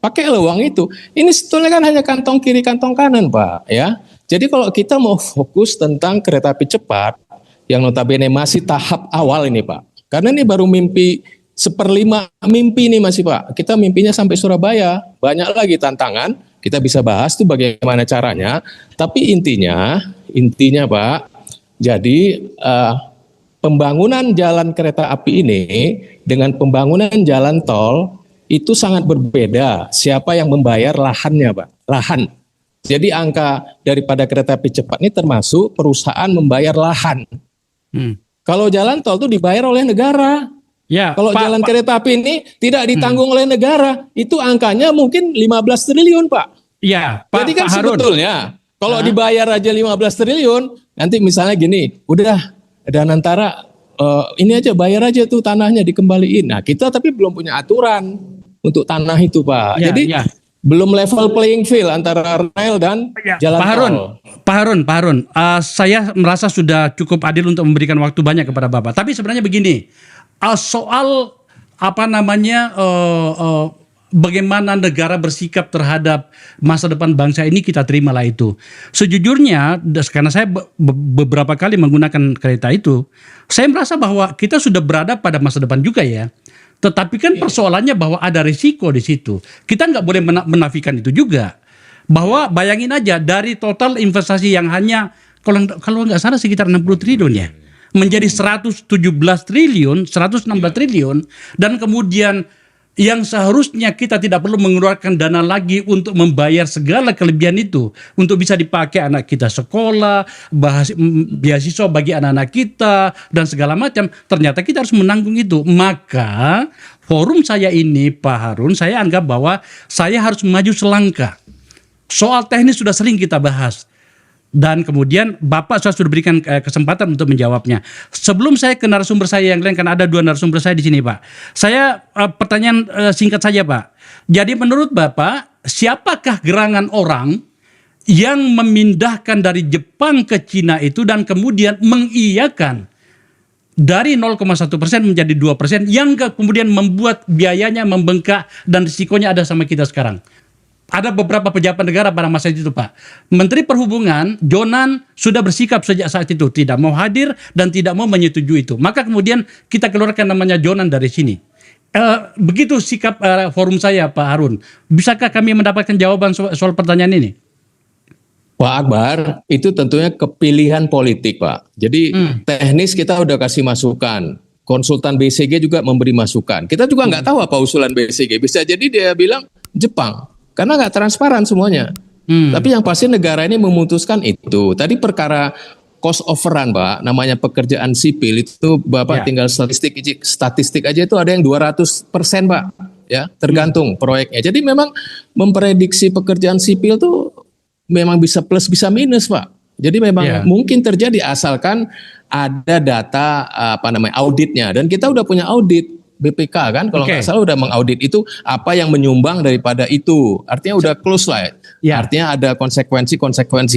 Pakailah uang itu. Ini sebetulnya kan hanya kantong kiri kantong kanan, Pak ya. Jadi kalau kita mau fokus tentang kereta api cepat yang notabene masih tahap awal ini, Pak. Karena ini baru mimpi 1/5 mimpi nih masih, Pak. Kita mimpinya sampai Surabaya. Banyak lagi tantangan. Kita bisa bahas tuh bagaimana caranya. Tapi intinya Pak, jadi pembangunan jalan kereta api ini dengan pembangunan jalan tol itu sangat berbeda. Siapa yang membayar lahannya, Pak? Lahan. Jadi angka daripada kereta api cepat ini termasuk perusahaan membayar lahan. Kalau jalan tol itu dibayar oleh negara. Ya, kalau jalan kereta api ini tidak ditanggung oleh negara, itu angkanya mungkin 15 triliun, Pak. Iya, Pak. Jadi kan Pak sebetulnya kalau dibayar aja 15 triliun, nanti misalnya gini, udah Danantara ini aja bayar aja tuh tanahnya dikembaliin. Nah kita tapi belum punya aturan untuk tanah itu, Pak. Jadi belum level playing field antara rel dan jalan tol. Pak Harun, saya merasa sudah cukup adil untuk memberikan waktu banyak kepada Bapak. Tapi sebenarnya begini, soal bagaimana negara bersikap terhadap masa depan bangsa ini, kita terimalah itu. Sejujurnya, karena saya beberapa kali menggunakan kereta itu, saya merasa bahwa kita sudah berada pada masa depan juga ya. Tetapi kan persoalannya bahwa ada risiko di situ. Kita nggak boleh menafikan itu juga. Bahwa bayangin aja dari total investasi yang hanya kalau nggak salah sekitar 60 triliun ya, menjadi 117 triliun, 116 triliun, dan kemudian yang seharusnya kita tidak perlu mengeluarkan dana lagi untuk membayar segala kelebihan itu, untuk bisa dipakai anak kita sekolah, beasiswa bagi anak-anak kita, dan segala macam, ternyata kita harus menanggung itu. Maka forum saya ini, Pak Harun, saya anggap bahwa saya harus maju selangkah. Soal teknis sudah sering kita bahas. Dan kemudian Bapak sudah berikan kesempatan untuk menjawabnya. Sebelum saya ke narasumber saya yang lain, kan ada 2 narasumber saya di sini, Pak. Saya pertanyaan singkat saja, Pak. Jadi menurut Bapak, siapakah gerangan orang yang memindahkan dari Jepang ke Cina itu dan kemudian mengiyakan dari 0,1% menjadi 2%, yang kemudian membuat biayanya membengkak dan risikonya ada sama kita sekarang? Ada beberapa pejabat negara pada masa itu, Pak. Menteri Perhubungan, Jonan, sudah bersikap sejak saat itu tidak mau hadir dan tidak mau menyetujui itu. Maka kemudian kita keluarkan namanya Jonan dari sini. Begitu sikap forum saya, Pak Harun. Bisakah kami mendapatkan jawaban soal pertanyaan ini? Pak Akbar, itu tentunya kepilihan politik, Pak. Jadi teknis kita udah kasih masukan. Konsultan BCG juga memberi masukan. Kita juga nggak tahu apa usulan BCG. Bisa jadi dia bilang Jepang. Karena nggak transparan semuanya. Tapi yang pasti negara ini memutuskan itu. Tadi perkara cost overrun, Pak, namanya pekerjaan sipil itu Bapak tinggal statistik aja itu ada yang 200%, Pak. Ya, tergantung proyeknya. Jadi memang memprediksi pekerjaan sipil tuh memang bisa plus bisa minus, Pak. Jadi memang mungkin terjadi asalkan ada data auditnya, dan kita udah punya audit. BPK kan kalau nggak salah udah mengaudit itu apa yang menyumbang daripada itu, artinya udah close lah artinya ada konsekuensi.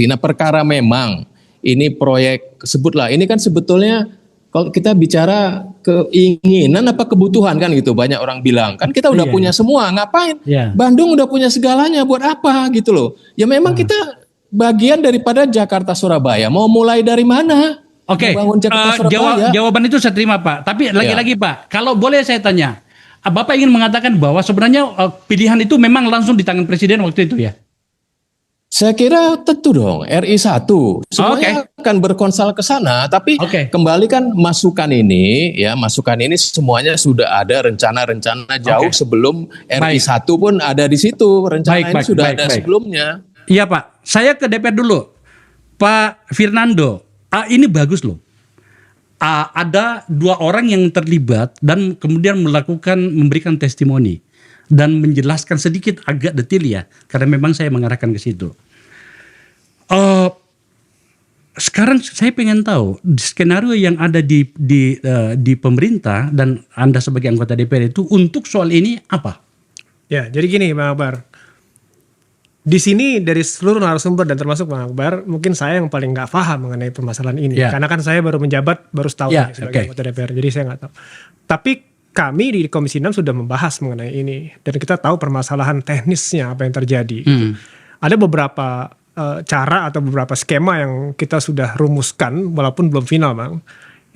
Nah perkara memang ini proyek sebutlah ini kan sebetulnya kalau kita bicara keinginan apa kebutuhan kan gitu, banyak orang bilang kan kita udah punya semua, ngapain Bandung udah punya segalanya buat apa gitu loh ya. Memang kita bagian daripada Jakarta Surabaya, mau mulai dari mana? Oke, jawaban itu saya terima, Pak. Tapi lagi-lagi Pak, kalau boleh saya tanya, Bapak ingin mengatakan bahwa sebenarnya pilihan itu memang langsung di tangan Presiden waktu itu ya? Saya kira tentu dong, RI 1 semuanya akan berkonsal ke sana, tapi kembali kan masukan ini semuanya sudah ada rencana-rencana jauh sebelum RI 1 pun ada di situ, rencana ini sudah ada sebelumnya. Iya Pak, saya ke DPR dulu. Pak Fernando, ini bagus loh. Ada 2 orang yang terlibat dan kemudian memberikan testimoni dan menjelaskan sedikit agak detail ya, karena memang saya mengarahkan ke situ. Sekarang saya pengen tahu skenario yang ada di pemerintah dan Anda sebagai anggota DPR itu untuk soal ini apa? Ya, jadi gini Bang Akbar. Di sini dari seluruh narasumber dan termasuk Bang Akbar, mungkin saya yang paling nggak paham mengenai permasalahan ini. Karena kan saya baru menjabat baru setahun sebagai anggota DPR, jadi saya nggak tahu. Tapi kami di Komisi 6 sudah membahas mengenai ini. Dan kita tahu permasalahan teknisnya apa yang terjadi. Gitu. Ada beberapa cara atau beberapa skema yang kita sudah rumuskan, walaupun belum final Bang.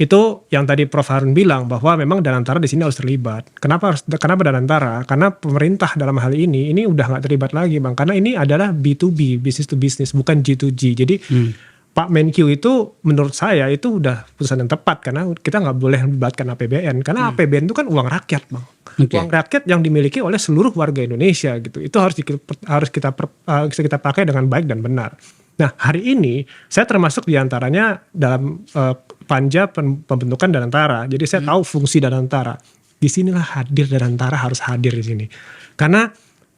Itu yang tadi Prof. Harun bilang bahwa memang Danantara di sini harus terlibat. Kenapa Danantara? Karena pemerintah dalam hal ini udah nggak terlibat lagi Bang. Karena ini adalah B2B, business to business, bukan G2G. Jadi Pak Menkyu itu menurut saya itu udah putusan yang tepat. Karena kita nggak boleh melibatkan APBN. Karena APBN itu kan uang rakyat Bang. Uang rakyat yang dimiliki oleh seluruh warga Indonesia gitu. Itu harus kita pakai dengan baik dan benar. Nah hari ini saya termasuk diantaranya dalam panja pembentukan Danantara. Jadi saya tahu fungsi Danantara. Disinilah Danantara harus hadir di sini. Karena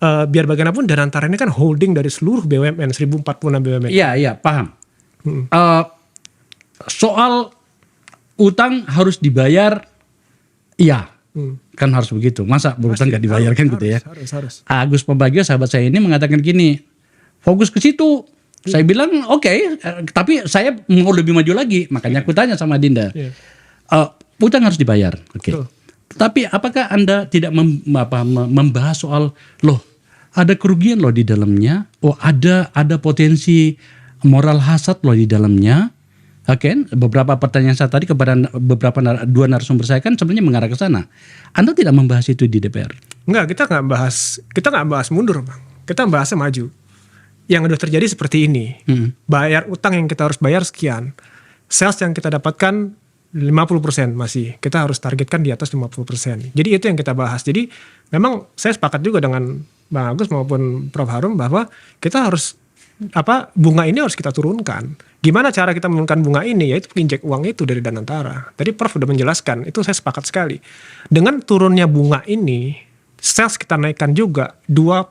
biar bagaimanapun Danantara ini kan holding dari seluruh BUMN, 1046 BUMN. Iya paham. Soal utang harus dibayar, kan harus begitu. Masa berutang nggak dibayarkan gitu ya? Harus. Agus Pambagio sahabat saya ini mengatakan gini, fokus ke situ. Saya bilang tapi saya mau lebih maju lagi. Makanya aku tanya sama Dinda, utang harus dibayar. Tapi apakah Anda tidak membahas soal ada kerugian loh di dalamnya, ada potensi moral hazard loh di dalamnya. Oke, beberapa pertanyaan saya tadi kepada dua narasumber saya kan sebenarnya mengarah ke sana. Anda tidak membahas itu di DPR? Enggak, kita nggak bahas mundur, Bang. Kita bahasnya maju. Yang udah terjadi seperti ini. Bayar utang yang kita harus bayar sekian. Sales yang kita dapatkan 50% masih. Kita harus targetkan di atas 50%. Jadi itu yang kita bahas. Jadi memang saya sepakat juga dengan Bang Agus maupun Prof Harun bahwa kita harus bunga ini harus kita turunkan. Gimana cara kita menurunkan bunga ini? Yaitu injek uang itu dari Danantara. Tadi Prof sudah menjelaskan, itu saya sepakat sekali. Dengan turunnya bunga ini, sales kita naikkan juga. Dua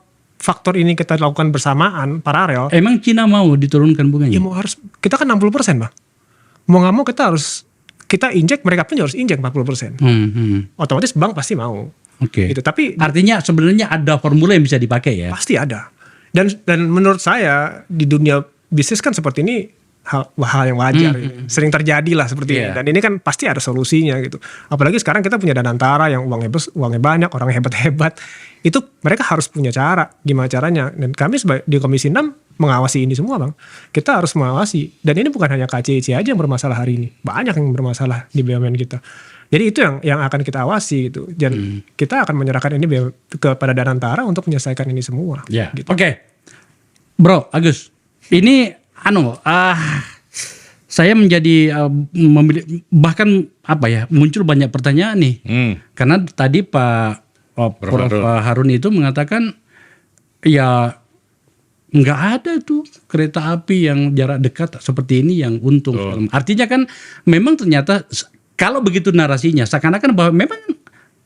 faktor ini kita lakukan bersamaan, paralel. Emang Cina mau diturunkan bunganya? Ya mau harus, kita kan 60%, Bang. Mau nggak mau kita injek, mereka pun harus injek 40%. Otomatis bank pasti mau. Oke. Gitu. Tapi artinya sebenarnya ada formula yang bisa dipakai ya? Pasti ada. Dan menurut saya di dunia bisnis kan seperti ini hal yang wajar, sering terjadi lah seperti ini. Dan ini kan pasti ada solusinya gitu. Apalagi sekarang kita punya Danantara yang uangnya banyak, orangnya hebat-hebat. Itu mereka harus punya cara, gimana caranya. Dan kami di Komisi 6 mengawasi ini semua, Bang. Kita harus mengawasi. Dan ini bukan hanya KCIC aja yang bermasalah hari ini, banyak yang bermasalah di BUMN kita. Jadi itu yang akan kita awasi gitu. Dan kita akan menyerahkan ini kepada Danantara untuk menyelesaikan ini semua. Gitu. Oke. Bro, Agus. Ini saya menjadi bahkan muncul banyak pertanyaan nih. Karena tadi Prof Harun itu mengatakan ya nggak ada tuh kereta api yang jarak dekat seperti ini yang untung. Artinya kan memang ternyata kalau begitu narasinya seakan-akan bahwa memang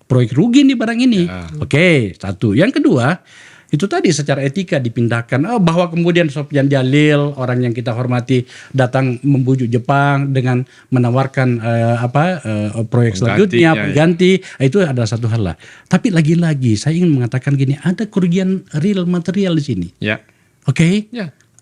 proyek rugi nih barang ini. Oke, satu. Yang kedua, itu tadi secara etika dipindahkan. Bahwa kemudian Sofyan Jalil, orang yang kita hormati, datang membujuk Jepang dengan menawarkan proyek selanjutnya, pengganti. Itu adalah satu hal lah. Tapi lagi-lagi saya ingin mengatakan gini, ada kerugian real material di sini. Oke?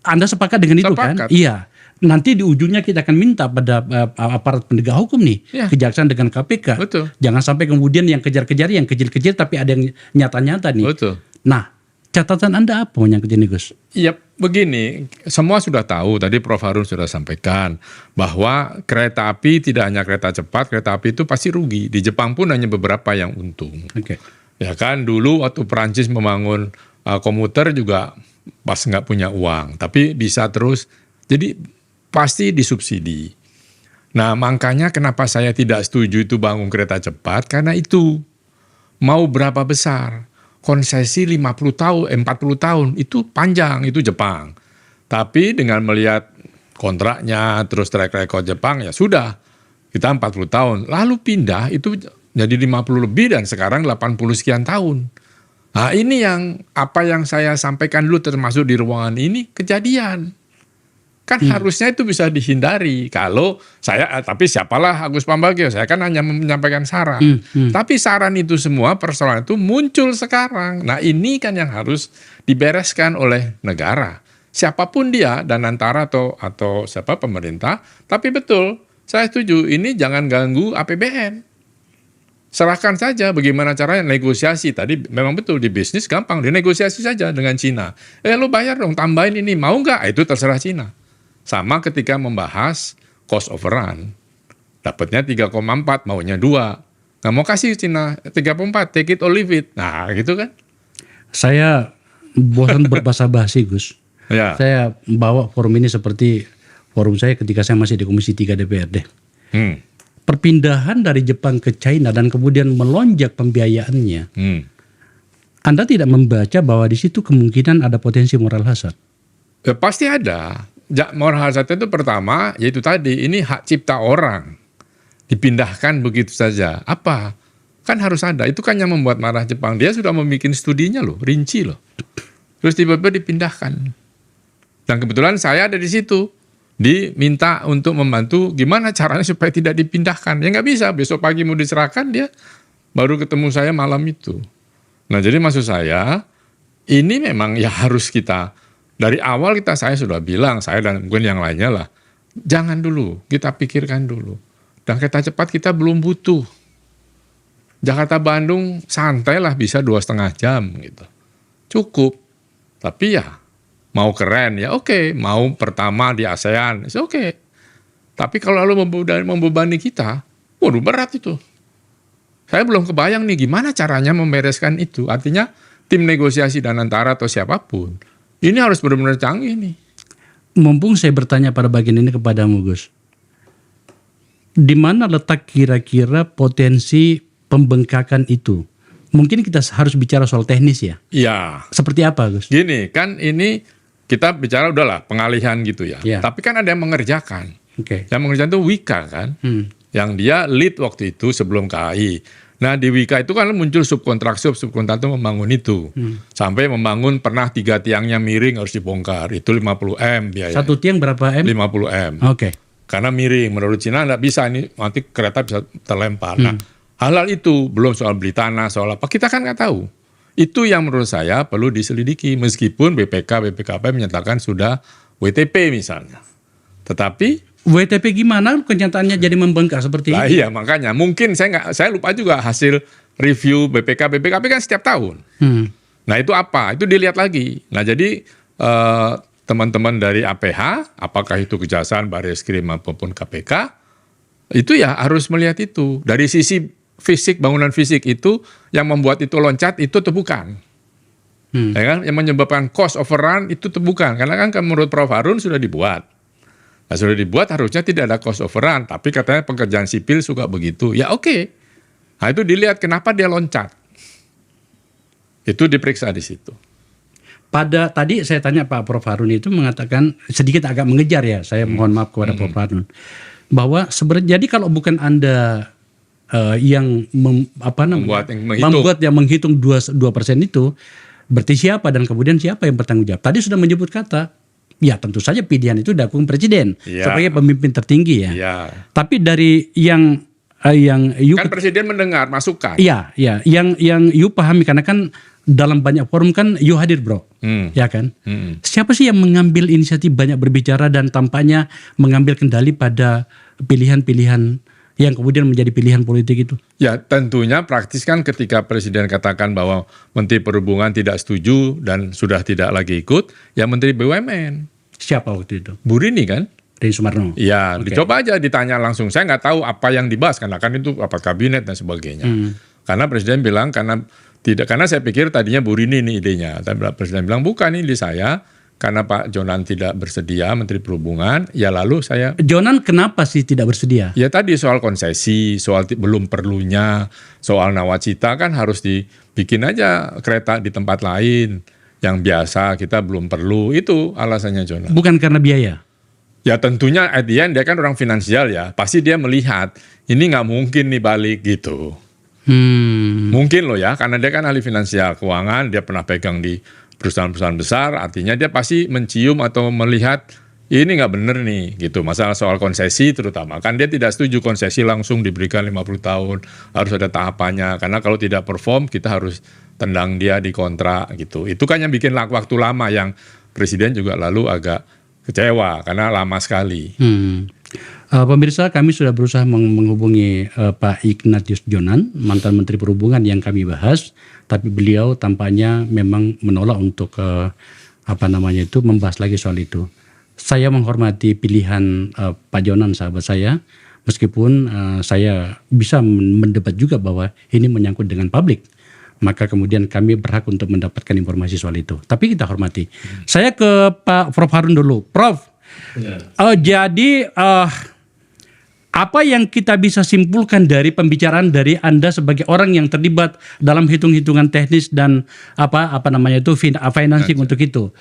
Anda sepakat dengan itu kan? Iya. Nanti di ujungnya kita akan minta pada aparat penegak hukum nih, kejaksaan dengan KPK. Betul. Jangan sampai kemudian yang kejar-kejar, yang kecil-kecil, tapi ada yang nyata-nyata nih. Betul. Nah, catatan Anda apa yang ini, Gus? Ya begini, semua sudah tahu, tadi Prof Harun sudah sampaikan, bahwa kereta api tidak hanya kereta cepat, kereta api itu pasti rugi. Di Jepang pun hanya beberapa yang untung. Ya kan, dulu waktu Perancis membangun komuter juga pas nggak punya uang, tapi bisa terus, jadi pasti disubsidi. Nah makanya kenapa saya tidak setuju itu bangun kereta cepat, karena itu mau berapa besar, konsesi 40 tahun, 40 tahun, itu panjang, itu Jepang. Tapi dengan melihat kontraknya, terus track record Jepang, ya sudah, kita 40 tahun. Lalu pindah, itu jadi 50 lebih dan sekarang 80 sekian tahun. Nah ini apa yang saya sampaikan dulu termasuk di ruangan ini, kejadian. Kan harusnya itu bisa dihindari. Kalau tapi siapalah Agus Pambagio, saya kan hanya menyampaikan saran. Tapi saran itu semua, persoalan itu muncul sekarang. Nah ini kan yang harus dibereskan oleh negara. Siapapun dia, Danantara atau siapa pemerintah. Tapi betul, saya setuju, ini jangan ganggu APBN. Serahkan saja bagaimana caranya negosiasi. Tadi memang betul, di bisnis gampang, dinegosiasi saja dengan Cina. Lu bayar dong, tambahin ini, mau nggak? Itu terserah Cina. Sama ketika membahas cost overrun. Dapatnya 3,4, maunya 2. Nggak mau kasih Cina 3,4, take it or leave it. Nah gitu kan. Saya bosan berbahasa basi, Gus. Saya bawa forum ini seperti forum saya ketika saya masih di Komisi 3 DPRD. Perpindahan dari Jepang ke China dan kemudian melonjak pembiayaannya. Anda tidak membaca bahwa di situ kemungkinan ada potensi moral hazard? Ya, pasti ada. Moral hazard itu pertama, yaitu tadi, ini hak cipta orang. Dipindahkan begitu saja. Apa? Kan harus ada. Itu kan yang membuat marah Jepang. Dia sudah membuat studinya loh, rinci loh. Terus tiba-tiba dipindahkan. Dan kebetulan saya ada di situ. Diminta untuk membantu gimana caranya supaya tidak dipindahkan. Ya nggak bisa, besok pagi mau diserahkan, dia baru ketemu saya malam itu. Nah jadi maksud saya, ini memang ya harus kita, dari awal saya sudah bilang, saya dan mungkin yang lainnya lah, jangan dulu, kita pikirkan dulu. Dan kereta cepat kita belum butuh. Jakarta Bandung santai lah bisa 2,5 jam gitu. Cukup. Tapi ya mau keren ya oke, mau pertama di ASEAN itu oke. Tapi kalau lalu membebani kita, waduh berat itu. Saya belum kebayang nih gimana caranya membereskan itu. Artinya tim negosiasi Danantara atau siapapun, ini harus benar-benar canggih nih. Mumpung saya bertanya pada bagian ini kepadamu, Gus. Di mana letak kira-kira potensi pembengkakan itu? Mungkin kita harus bicara soal teknis ya. Iya. Seperti apa, Gus? Gini, kan ini kita bicara udahlah pengalihan gitu ya. Iya. Tapi kan ada yang mengerjakan. Oke. Yang mengerjakan itu Wika kan. Yang dia lead waktu itu sebelum KAI. Nah di Wika itu kan muncul subkontraktor membangun itu. Sampai membangun pernah 3 tiangnya miring harus dibongkar. Itu 50 M biaya. 1 tiang berapa M? 50 M. Oke. Karena miring, menurut Cina nggak bisa, ini nanti kereta bisa terlempar. Nah, hal-hal itu belum soal beli tanah, soal apa, kita kan nggak tahu. Itu yang menurut saya perlu diselidiki, meskipun BPKP menyatakan sudah WTP misalnya. Tetapi WTP gimana kenyataannya jadi membengkak seperti lah ini? iya makanya, mungkin saya lupa juga hasil review BPKP kan setiap tahun. Nah itu apa? Itu dilihat lagi. Nah jadi teman-teman dari APH, apakah itu Kejaksaan, Barreskrim maupun KPK, itu ya harus melihat itu. Dari sisi fisik, bangunan fisik itu yang membuat itu loncat itu bukan. Ya kan? Yang menyebabkan cost overrun itu bukan. Karena kan menurut Prof. Harun sudah dibuat. Nah sudah dibuat harusnya tidak ada cost overrun. Tapi katanya pekerjaan sipil suka begitu. Ya oke. Nah itu dilihat kenapa dia loncat. Itu diperiksa di situ. Pada tadi saya tanya Pak Prof. Harun itu mengatakan sedikit agak mengejar ya. Saya mohon maaf kepada Prof. Harun. Bahwa sebenarnya jadi kalau bukan Anda yang membuat yang menghitung 2% itu, berarti siapa dan kemudian siapa yang bertanggung jawab? Tadi sudah menyebut kata, ya tentu saja pilihan itu dilakukan presiden sebagai pemimpin tertinggi ya. Tapi dari yang kan presiden mendengar masukan. Iya, yang you pahami karena kan dalam banyak forum kan you hadir bro, ya kan? Siapa sih yang mengambil inisiatif banyak berbicara dan tampaknya mengambil kendali pada pilihan-pilihan yang kemudian menjadi pilihan politik itu? Ya tentunya praktis kan ketika presiden katakan bahwa Menteri Perhubungan tidak setuju dan sudah tidak lagi ikut, ya Menteri BUMN. Siapa waktu itu? Bu Rini kan? Rini Sumarno. Iya, dicoba aja ditanya langsung. Saya nggak tahu apa yang dibahas karena kan itu apa kabinet dan sebagainya. Karena presiden bilang karena saya pikir tadinya Bu Rini ini idenya. Tapi presiden bilang bukan ini ide saya. Karena Pak Jonan tidak bersedia Menteri Perhubungan, ya lalu saya. Jonan kenapa sih tidak bersedia? Ya tadi soal konsesi, soal belum perlunya, soal nawacita kan harus dibikin aja kereta di tempat lain yang biasa kita belum perlu, itu alasannya Jonan. Bukan karena biaya? Ya tentunya at the end dia kan orang finansial ya, pasti dia melihat ini nggak mungkin nih balik gitu. Mungkin loh ya, karena dia kan ahli finansial keuangan, dia pernah pegang di perusahaan-perusahaan besar, artinya dia pasti mencium atau melihat ini nggak bener nih gitu. Masalah soal konsesi terutama, kan dia tidak setuju konsesi langsung diberikan 50 tahun, harus ada tahapannya, karena kalau tidak perform kita harus tendang dia di kontrak gitu. Itu kan yang bikin waktu lama, yang presiden juga lalu agak kecewa karena lama sekali. Pemirsa, kami sudah berusaha menghubungi Pak Ignatius Jonan, mantan Menteri Perhubungan yang kami bahas, tapi beliau tampaknya memang menolak untuk membahas lagi soal itu. Saya menghormati pilihan Pak Jonan, sahabat saya, meskipun saya bisa mendebat juga bahwa ini menyangkut dengan publik. Maka kemudian kami berhak untuk mendapatkan informasi soal itu. Tapi kita hormati. Saya ke Pak Prof. Harun dulu. Prof, jadi apa yang kita bisa simpulkan dari pembicaraan dari Anda sebagai orang yang terlibat dalam hitung-hitungan teknis dan financing untuk itu,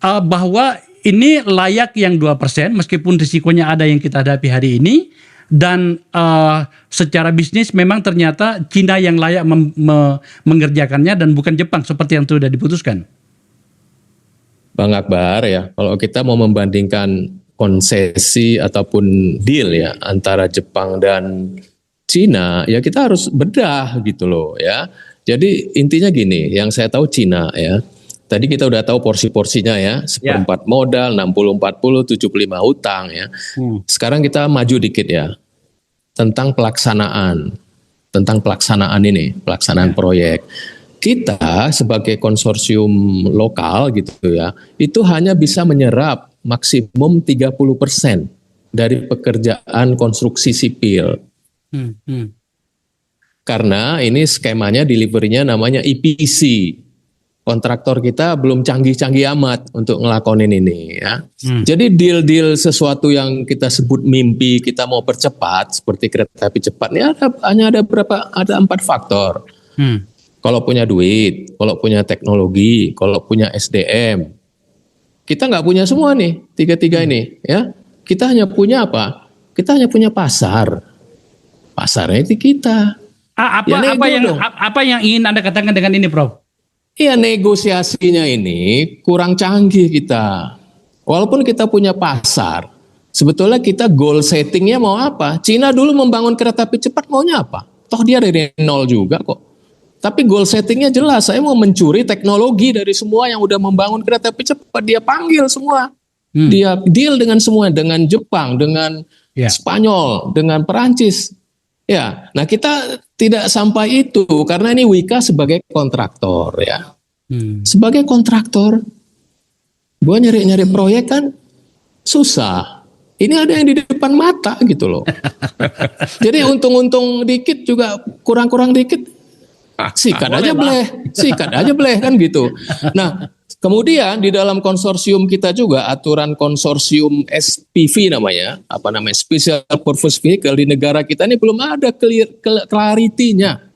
bahwa ini layak yang 2% meskipun risikonya ada yang kita hadapi hari ini, dan secara bisnis memang ternyata Cina yang layak mengerjakannya dan bukan Jepang seperti yang sudah diputuskan. Bang Akbar ya, kalau kita mau membandingkan konsesi ataupun deal ya antara Jepang dan Cina, ya kita harus bedah gitu loh ya. Jadi intinya gini, yang saya tahu Cina ya, tadi kita udah tahu porsi-porsinya ya, 1/4 modal, 60-40, 75 hutang ya. Sekarang kita maju dikit ya, tentang pelaksanaan, tentang pelaksanaan proyek. Kita sebagai konsorsium lokal gitu ya, itu hanya bisa menyerap maksimum 30% dari pekerjaan konstruksi sipil. Karena ini skemanya delivery-nya namanya EPC. Kontraktor kita belum canggih-canggih amat untuk ngelakonin ini ya. Jadi deal-deal sesuatu yang kita sebut mimpi kita mau percepat seperti kereta api cepat ini ada 4 faktor. Kalau punya duit, kalau punya teknologi, kalau punya SDM. Kita nggak punya semua nih, 3 ini ya. Kita hanya punya apa? Kita hanya punya pasar. Pasarnya itu kita. Apa yang ingin Anda katakan dengan ini, Prof? Iya, negosiasinya ini kurang canggih kita. Walaupun kita punya pasar, sebetulnya kita goal settingnya mau apa? Cina dulu membangun kereta api cepat maunya apa? Toh dia dari nol juga kok. Tapi goal settingnya jelas, saya mau mencuri teknologi dari semua yang udah membangun kereta api cepat. Dia panggil semua. Dia deal dengan semua, dengan Jepang, dengan Spanyol, dengan Perancis. Ya, nah kita tidak sampai itu karena ini Wika sebagai kontraktor ya. Sebagai kontraktor, gua nyari proyek kan susah. Ini ada yang di depan mata gitu loh. Jadi untung-untung dikit juga kurang-kurang dikit. Sikat aja bleh kan gitu. Nah, kemudian di dalam konsorsium kita juga aturan konsorsium SPV namanya, Special Purpose Vehicle di negara kita ini belum ada clarity-nya.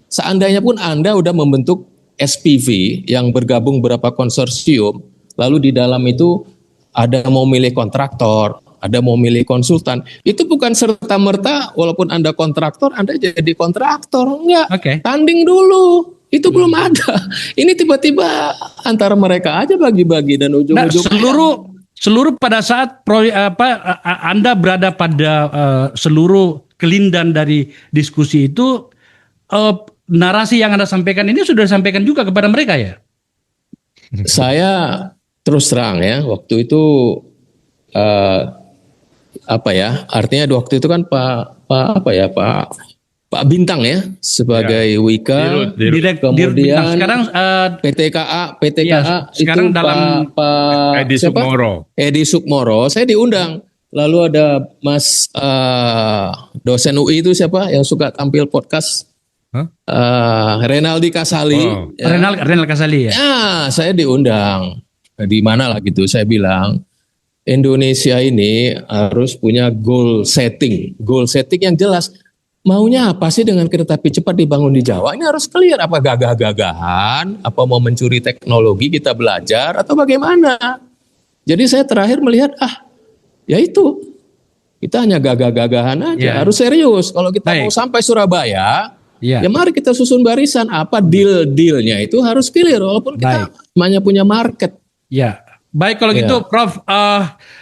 Seandainya pun Anda udah membentuk SPV yang bergabung beberapa konsorsium, lalu di dalam itu ada mau milih kontraktor, ada mau milih konsultan, itu bukan serta-merta walaupun Anda kontraktor, Anda jadi kontraktor, enggak. Tanding dulu. Itu belum ada. Ini tiba-tiba antara mereka aja bagi-bagi dan ujung-ujungnya seluruh pada saat Anda berada pada seluruh kelindan dari diskusi itu, narasi yang Anda sampaikan ini sudah disampaikan juga kepada mereka ya? Saya terus terang ya, waktu itu artinya waktu itu kan Pak Bintang ya sebagai Wika, kemudian sekarang PTKA sekarang itu dalam Pak Edi Sukmoro, saya diundang. Lalu ada Mas dosen UI itu siapa yang suka tampil podcast? Renaldi Kasali. Renal Kasali ya. Ya, saya diundang. Di mana lah gitu, saya bilang Indonesia ini harus punya goal setting yang jelas. Maunya apa sih dengan kereta api cepat dibangun di Jawa? Ini harus clear, apa gagah-gagahan, apa mau mencuri teknologi kita belajar, atau bagaimana? Jadi saya terakhir melihat, ya itu, kita hanya gagah-gagahan aja, harus serius. Kalau kita mau sampai Surabaya, ya mari kita susun barisan, apa deal-dealnya itu harus clear, walaupun kita hanya punya market. Ya, baik kalau gitu Prof,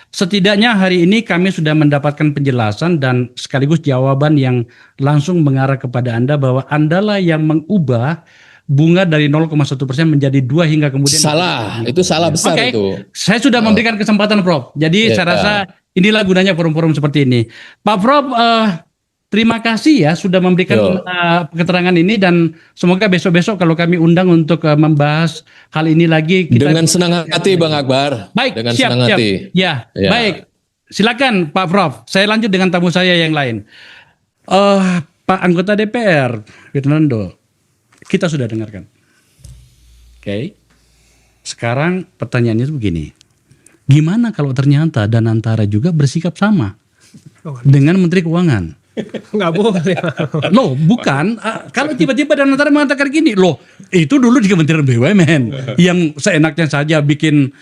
setidaknya hari ini kami sudah mendapatkan penjelasan dan sekaligus jawaban yang langsung mengarah kepada Anda bahwa Anda lah yang mengubah bunga dari 0,1% menjadi 2 hingga kemudian. Salah, itu salah besar itu. Saya sudah memberikan kesempatan Prof. Jadi saya rasa inilah gunanya forum-forum seperti ini. Pak Prof, terima kasih ya sudah memberikan keterangan ini dan semoga besok-besok kalau kami undang untuk membahas hal ini lagi. Dengan senang hati Bang Akbar. Baik, dengan siap. Senang hati. Ya, baik. Silakan Pak Prof. Saya lanjut dengan tamu saya yang lain. Pak anggota DPR, Fernando, kita sudah dengarkan. Oke. Sekarang pertanyaannya itu begini. Gimana kalau ternyata Danantara juga bersikap sama dengan Menteri Keuangan? Nggak boleh. Loh, bukan. Kalau tiba-tiba Danantara mengatakan gini, loh, itu dulu di Kementerian BUMN yang seenaknya saja bikin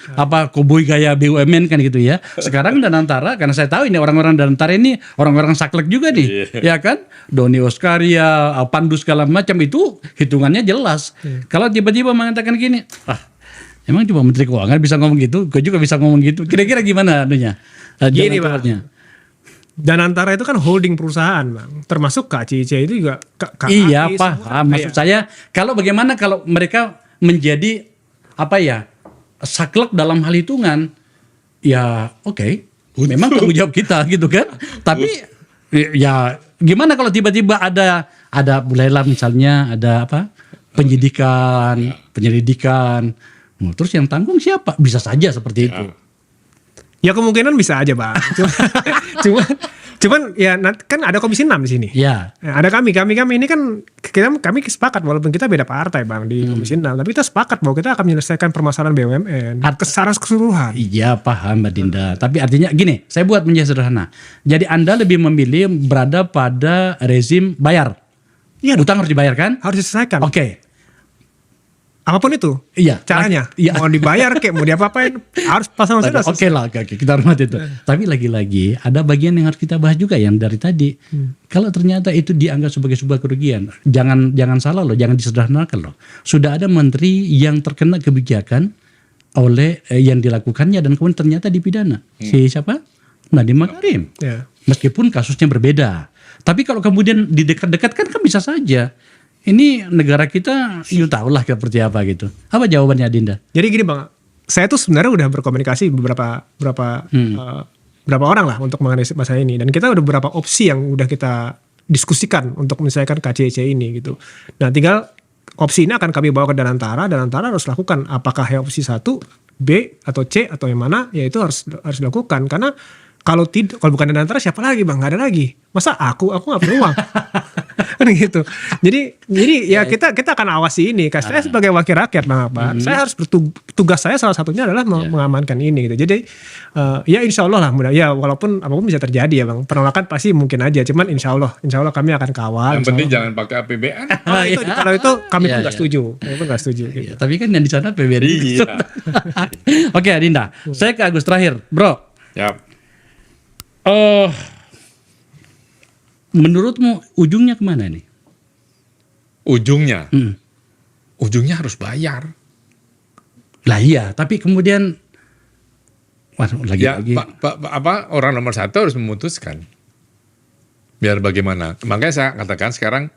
koboi gaya BUMN kan gitu ya. Sekarang Danantara, karena saya tahu ini orang-orang Danantara ini orang-orang saklek juga nih, ya kan? Doni Oskaria, Pandu segala macam itu hitungannya jelas. Kalau tiba-tiba mengatakan gini, emang cuma Menteri Keuangan bisa ngomong gitu, gue juga bisa ngomong gitu. Kira-kira gimana anunya? Gini Pak. Danantara itu kan holding perusahaan, Bang. Termasuk KCIC itu juga iya, paham. Maksud saya, bagaimana kalau mereka menjadi saklek dalam hal hitungan? Ya, oke. Memang tanggung jawab kita gitu kan. Tapi ya gimana kalau tiba-tiba ada ada mulailah misalnya ada apa? Penyelidikan. Nah, terus yang tanggung siapa? Bisa saja seperti itu. Ya kemungkinan bisa aja bang. Cuman ya kan ada Komisi 6 di sini. Ya. Nah, ada kami ini kan kami sepakat walaupun kita beda partai bang di Komisi 6, tapi kita sepakat bahwa kita akan menyelesaikan permasalahan BUMN secara keseluruhan. Iya paham Mbak Dinda. Tapi artinya gini, saya buat menjadi sederhana. Jadi Anda lebih memilih berada pada rezim bayar. Iya, Utang harus dibayar kan? harus diselesaikan. Oke. Apapun itu. Iya. Caranya. Iya. Mau dibayar kayak mau diapa-apain harus pasang Oke lah, oke, kita hormati itu. Tapi lagi-lagi ada bagian yang harus kita bahas juga yang dari tadi. Kalau ternyata itu dianggap sebagai sebuah kerugian, jangan salah loh, jangan disederhanakan loh. Sudah ada menteri yang terkena kebijakan oleh yang dilakukannya dan kemudian ternyata dipidana. Si siapa? Nadiem Makarim. Ya. Meskipun kasusnya berbeda. Tapi kalau kemudian didekat-dekatkan kan bisa saja. Ini negara kita, you tahu lah seperti apa gitu. Apa jawabannya Dinda? Jadi gini bang, saya tuh sebenarnya udah berkomunikasi beberapa orang lah untuk mengenai masalah ini, dan kita udah beberapa opsi yang udah kita diskusikan untuk menyelesaikan KCC ini gitu. Nah tinggal opsi ini akan kami bawa ke Danantara harus lakukan apakah yang opsi 1, B atau C atau yang mana, ya itu harus dilakukan karena kalau bukan Danantara siapa lagi bang? Nggak ada lagi. Masa aku nggak punya uang. Kan gitu. Jadi ya kita akan awasi ini. Karena saya sebagai wakil rakyat bang Akbar, saya harus tugas saya salah satunya adalah mengamankan ini gitu. Jadi ya insya Allah lah mudah. Ya walaupun apapun bisa terjadi ya bang. Penolakan pasti mungkin aja. Cuman insya Allah kami akan kawal. Yang penting jangan pakai APBN. Kalau itu kami pun nggak setuju. Kami pun nggak setuju. Gitu. Tapi kan yang di sana PBRI. Iya. Oke Dinda, saya ke Agus terakhir, bro. Ya. Menurutmu ujungnya kemana nih? Ujungnya harus bayar. Lah iya, tapi kemudian lagi-lagi. Orang nomor 1 harus memutuskan. Biar bagaimana. Makanya saya katakan sekarang,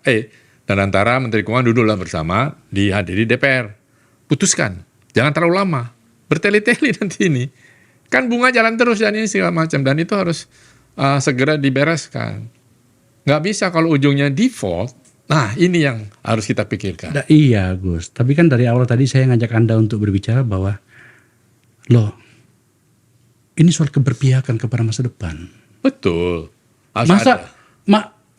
Danantara Menteri Keuangan duduklah bersama, dihadiri DPR. Putuskan. Jangan terlalu lama. Bertele-tele nanti ini. Kan bunga jalan terus dan ini segala macam. Dan itu harus segera dibereskan. Nggak bisa kalau ujungnya default. Nah ini yang harus kita pikirkan. Iya Gus, tapi kan dari awal tadi saya ngajak Anda untuk berbicara bahwa loh, ini soal keberpihakan kepada masa depan. Betul.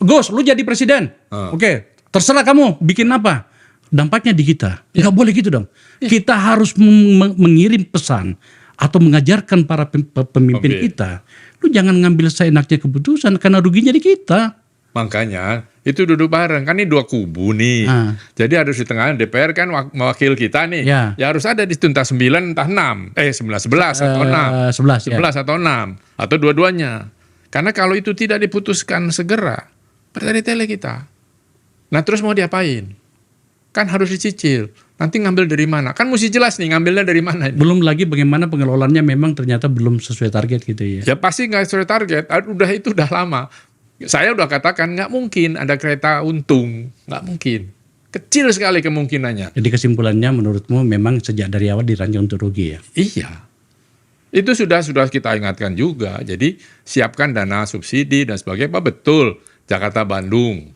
Gus, lu jadi presiden. Oke, terserah kamu bikin apa. Dampaknya di kita. Nggak boleh gitu dong. Kita harus mengirim pesan atau mengajarkan para pemimpin kita. Lu jangan ngambil seenaknya keputusan karena ruginya di kita. Makanya itu duduk bareng. Kan ini 2 kubu nih. Jadi harus di tengah DPR kan mewakil kita nih. Ya harus ada di situ entah 9 entah 6. 11 atau 6. 11 atau 6. Atau dua-duanya. Karena kalau itu tidak diputuskan segera, bertele-tele kita. Nah terus mau diapain? Kan harus dicicil. Nanti ngambil dari mana? Kan mesti jelas nih ngambilnya dari mana. Belum lagi bagaimana pengelolaannya memang ternyata belum sesuai target gitu ya. Ya pasti nggak sesuai target. Itu udah lama. Saya udah katakan nggak mungkin ada kereta untung. Nggak mungkin. Kecil sekali kemungkinannya. Jadi kesimpulannya menurutmu memang sejak dari awal dirancang untuk rugi ya? Iya. Itu sudah kita ingatkan juga. Jadi siapkan dana subsidi dan sebagainya. Betul. Jakarta-Bandung.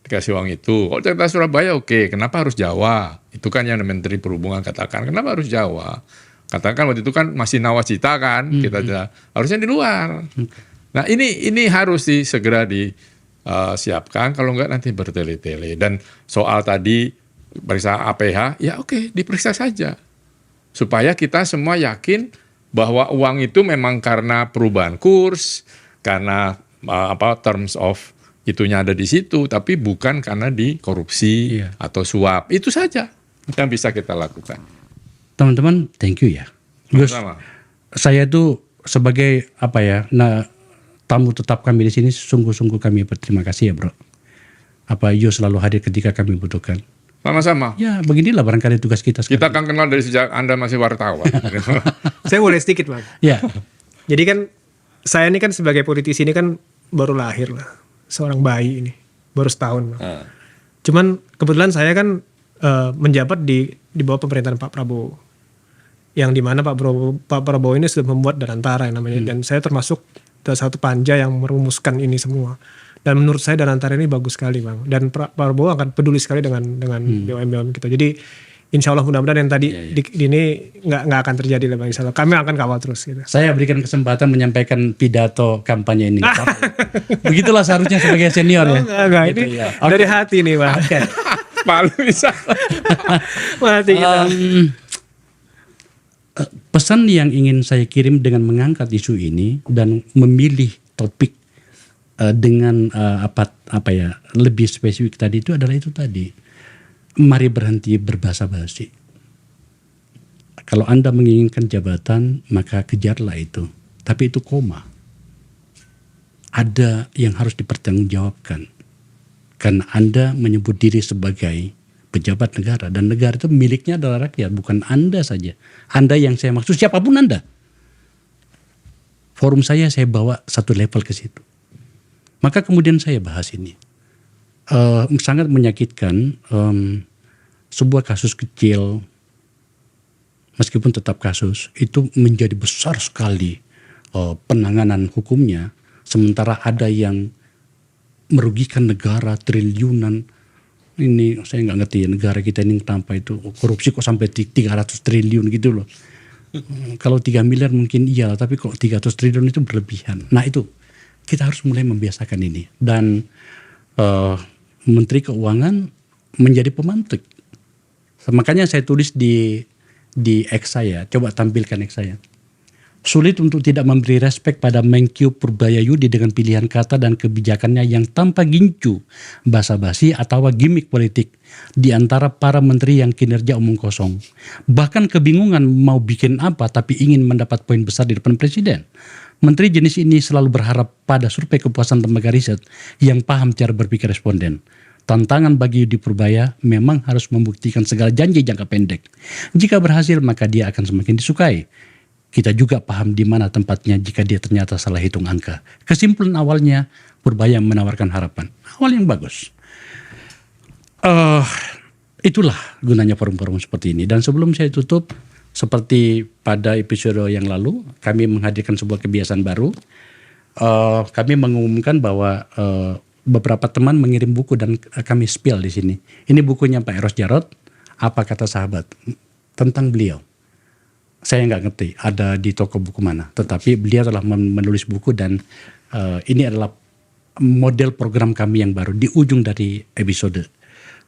Dikasih uang itu. Kalau Jakarta Surabaya oke. Kenapa harus Jawa? Itu kan yang Menteri Perhubungan katakan. Kenapa harus Jawa? Katakan waktu itu kan masih nawacita kan. Kita harusnya di luar. Nah ini harus segera disiapkan. Kalau enggak nanti bertele-tele. Dan soal tadi periksa APH. Ya oke, diperiksa saja. Supaya kita semua yakin bahwa uang itu memang karena perubahan kurs. Karena terms of itunya ada di situ, tapi bukan karena dikorupsi atau suap. Itu saja yang bisa kita lakukan. Teman-teman, thank you ya. Gus, saya itu sebagai tamu tetap kami di sini, sungguh-sungguh kami berterima kasih ya bro. You selalu hadir ketika kami butuhkan. Sama-sama. Ya beginilah barangkali tugas kita sekarang. Kita akan kenal dari sejak Anda masih wartawan. Saya boleh sedikit bang. Ya. Jadi kan saya ini kan sebagai politisi ini kan baru lahir lah. Seorang bayi ini baru setahun. Cuman kebetulan saya kan menjabat di bawah pemerintahan Pak Prabowo, yang dimana Pak Prabowo ini sudah membuat Danantara yang namanya, dan saya termasuk salah satu panja yang merumuskan ini semua. Dan menurut saya Danantara ini bagus sekali Bang. Dan Prabowo akan peduli sekali dengan BUMN kita. Jadi insya Allah mudah-mudahan yang tadi ini nggak akan terjadi lah Bang. Insya Allah kami akan kawal terus gitu. Saya berikan kesempatan menyampaikan pidato kampanye ini. Begitulah seharusnya sebagai senior ya. Enggak, ini dari hati nih Bang. Malu bisa. Mati kita. Pesan yang ingin saya kirim dengan mengangkat isu ini dan memilih topik dengan lebih spesifik tadi itu adalah itu tadi. Mari berhenti berbahasa basi. Kalau Anda menginginkan jabatan, maka kejarlah itu. Tapi itu koma. Ada yang harus dipertanggungjawabkan. Karena Anda menyebut diri sebagai pejabat negara. Dan negara itu miliknya adalah rakyat, bukan Anda saja. Anda yang saya maksud, siapapun Anda. Forum saya bawa satu level ke situ. Maka kemudian saya bahas ini. Sangat menyakitkan sebuah kasus kecil, meskipun tetap kasus, itu menjadi besar sekali penanganan hukumnya, sementara ada yang merugikan negara triliunan. Ini saya nggak ngerti ya, negara kita ini kenapa itu korupsi kok sampai 300 triliun gitu loh. Kalau 3 miliar mungkin iya, tapi kok 300 triliun itu berlebihan. Nah itu kita harus mulai membiasakan ini. Dan Menteri Keuangan menjadi pemantik. Makanya saya tulis di X saya, coba tampilkan X saya. Sulit untuk tidak memberi respek pada Menkyu Purbayayudi dengan pilihan kata dan kebijakannya yang tanpa gincu, basa-basi atau gimmick politik di antara para menteri yang kinerja omong kosong. Bahkan kebingungan mau bikin apa tapi ingin mendapat poin besar di depan presiden. Menteri jenis ini selalu berharap pada survei kepuasan lembaga riset yang paham cara berpikir responden. Tantangan bagi Yudi Purbaya memang harus membuktikan segala janji jangka pendek. Jika berhasil maka dia akan semakin disukai. Kita juga paham di mana tempatnya jika dia ternyata salah hitung angka. Kesimpulan awalnya Purbaya menawarkan harapan. Awal yang bagus. Itulah gunanya forum-forum seperti ini. Dan sebelum saya tutup, seperti pada episode yang lalu, kami menghadirkan sebuah kebiasaan baru. Kami mengumumkan bahwa beberapa teman mengirim buku dan kami spill di sini. Ini bukunya Pak Eros Jarot, Apa Kata Sahabat, tentang beliau. Saya nggak ngerti ada di toko buku mana, tetapi beliau telah menulis buku dan ini adalah model program kami yang baru di ujung dari episode.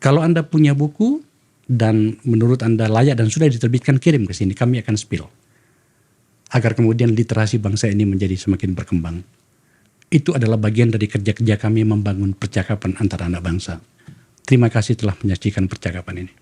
Kalau Anda punya buku dan menurut Anda layak dan sudah diterbitkan, kirim ke sini, kami akan spill. Agar kemudian literasi bangsa ini menjadi semakin berkembang. Itu adalah bagian dari kerja-kerja kami membangun percakapan antara anak bangsa. Terima kasih telah menyaksikan percakapan ini.